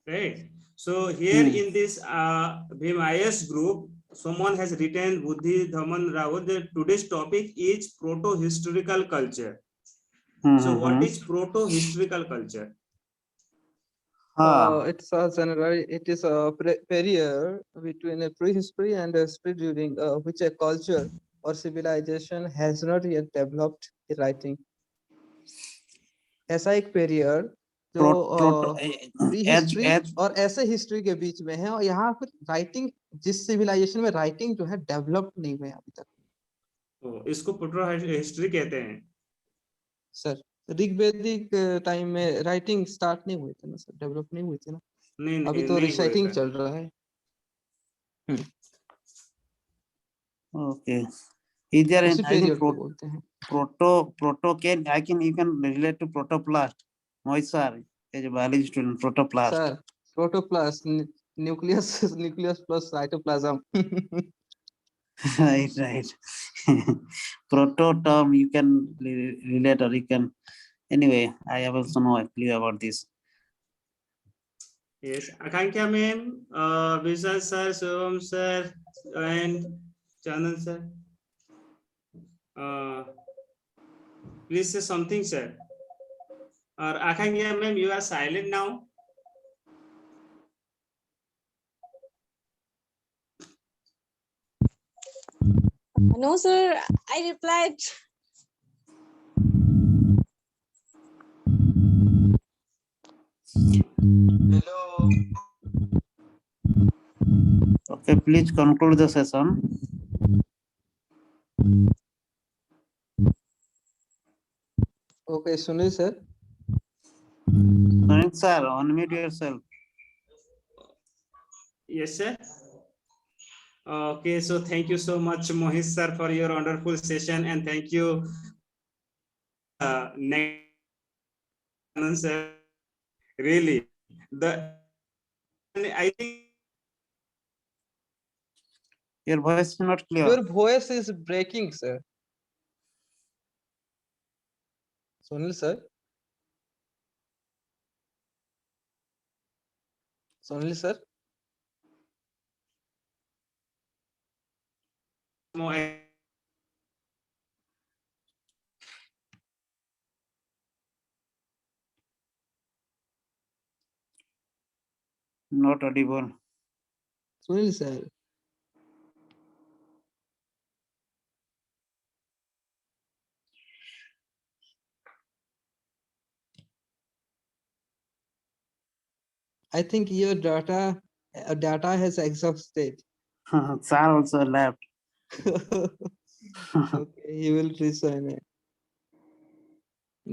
Right. So here in this BMIS group, someone has written, Buddhi Dhaman Rao, that today's topic is proto-historical culture. So what is proto-historical culture? It's a general. It is a period between a prehistory and a history during which a culture or civilization has not yet developed a writing. ऐसा एक period जो prehistory और ऐसे history के बीच में है और यहाँ पर writing जिस civilization में writing जो है develop नहीं हुए अभी तक. तो इसको प्रोटो-हिस्ट्री कहते हैं. सर ऋग्वेदिक टाइम में राइटिंग स्टार्ट नहीं हुए थे ना सर, डेवलप नहीं हुए थे ना. नहीं, अभी तो रिसाइटिंग चल रहा है. Okay. Is there उसी period को बोलते हैं. proto can you can relate to protoplast? Mohit sir, as a biology student, protoplast. Sir, protoplast, nucleus plus cytoplasm. Right. Proto term you can relate or you can. Anyway, I have also no clue about this. Yes, Akanksha ma'am, Vishal sir, Shivam sir, and Chandan sir. Please say something, sir. Or Akanksha ma'am, you are silent now. No, sir. I replied. Hello. Okay, please conclude the session. Okay, Sunil sir. Sunil sir, unmute yourself. Yes, sir. Okay, so thank you so much, Mohit sir, for your wonderful session, and thank you, sir. Really, I think Your voice is not clear. Your voice is breaking, sir. Sunil sir. Sonali sir. No, Not audible. Sunil sir. I think your data has exhausted. Sir also left. Okay, he will resign it.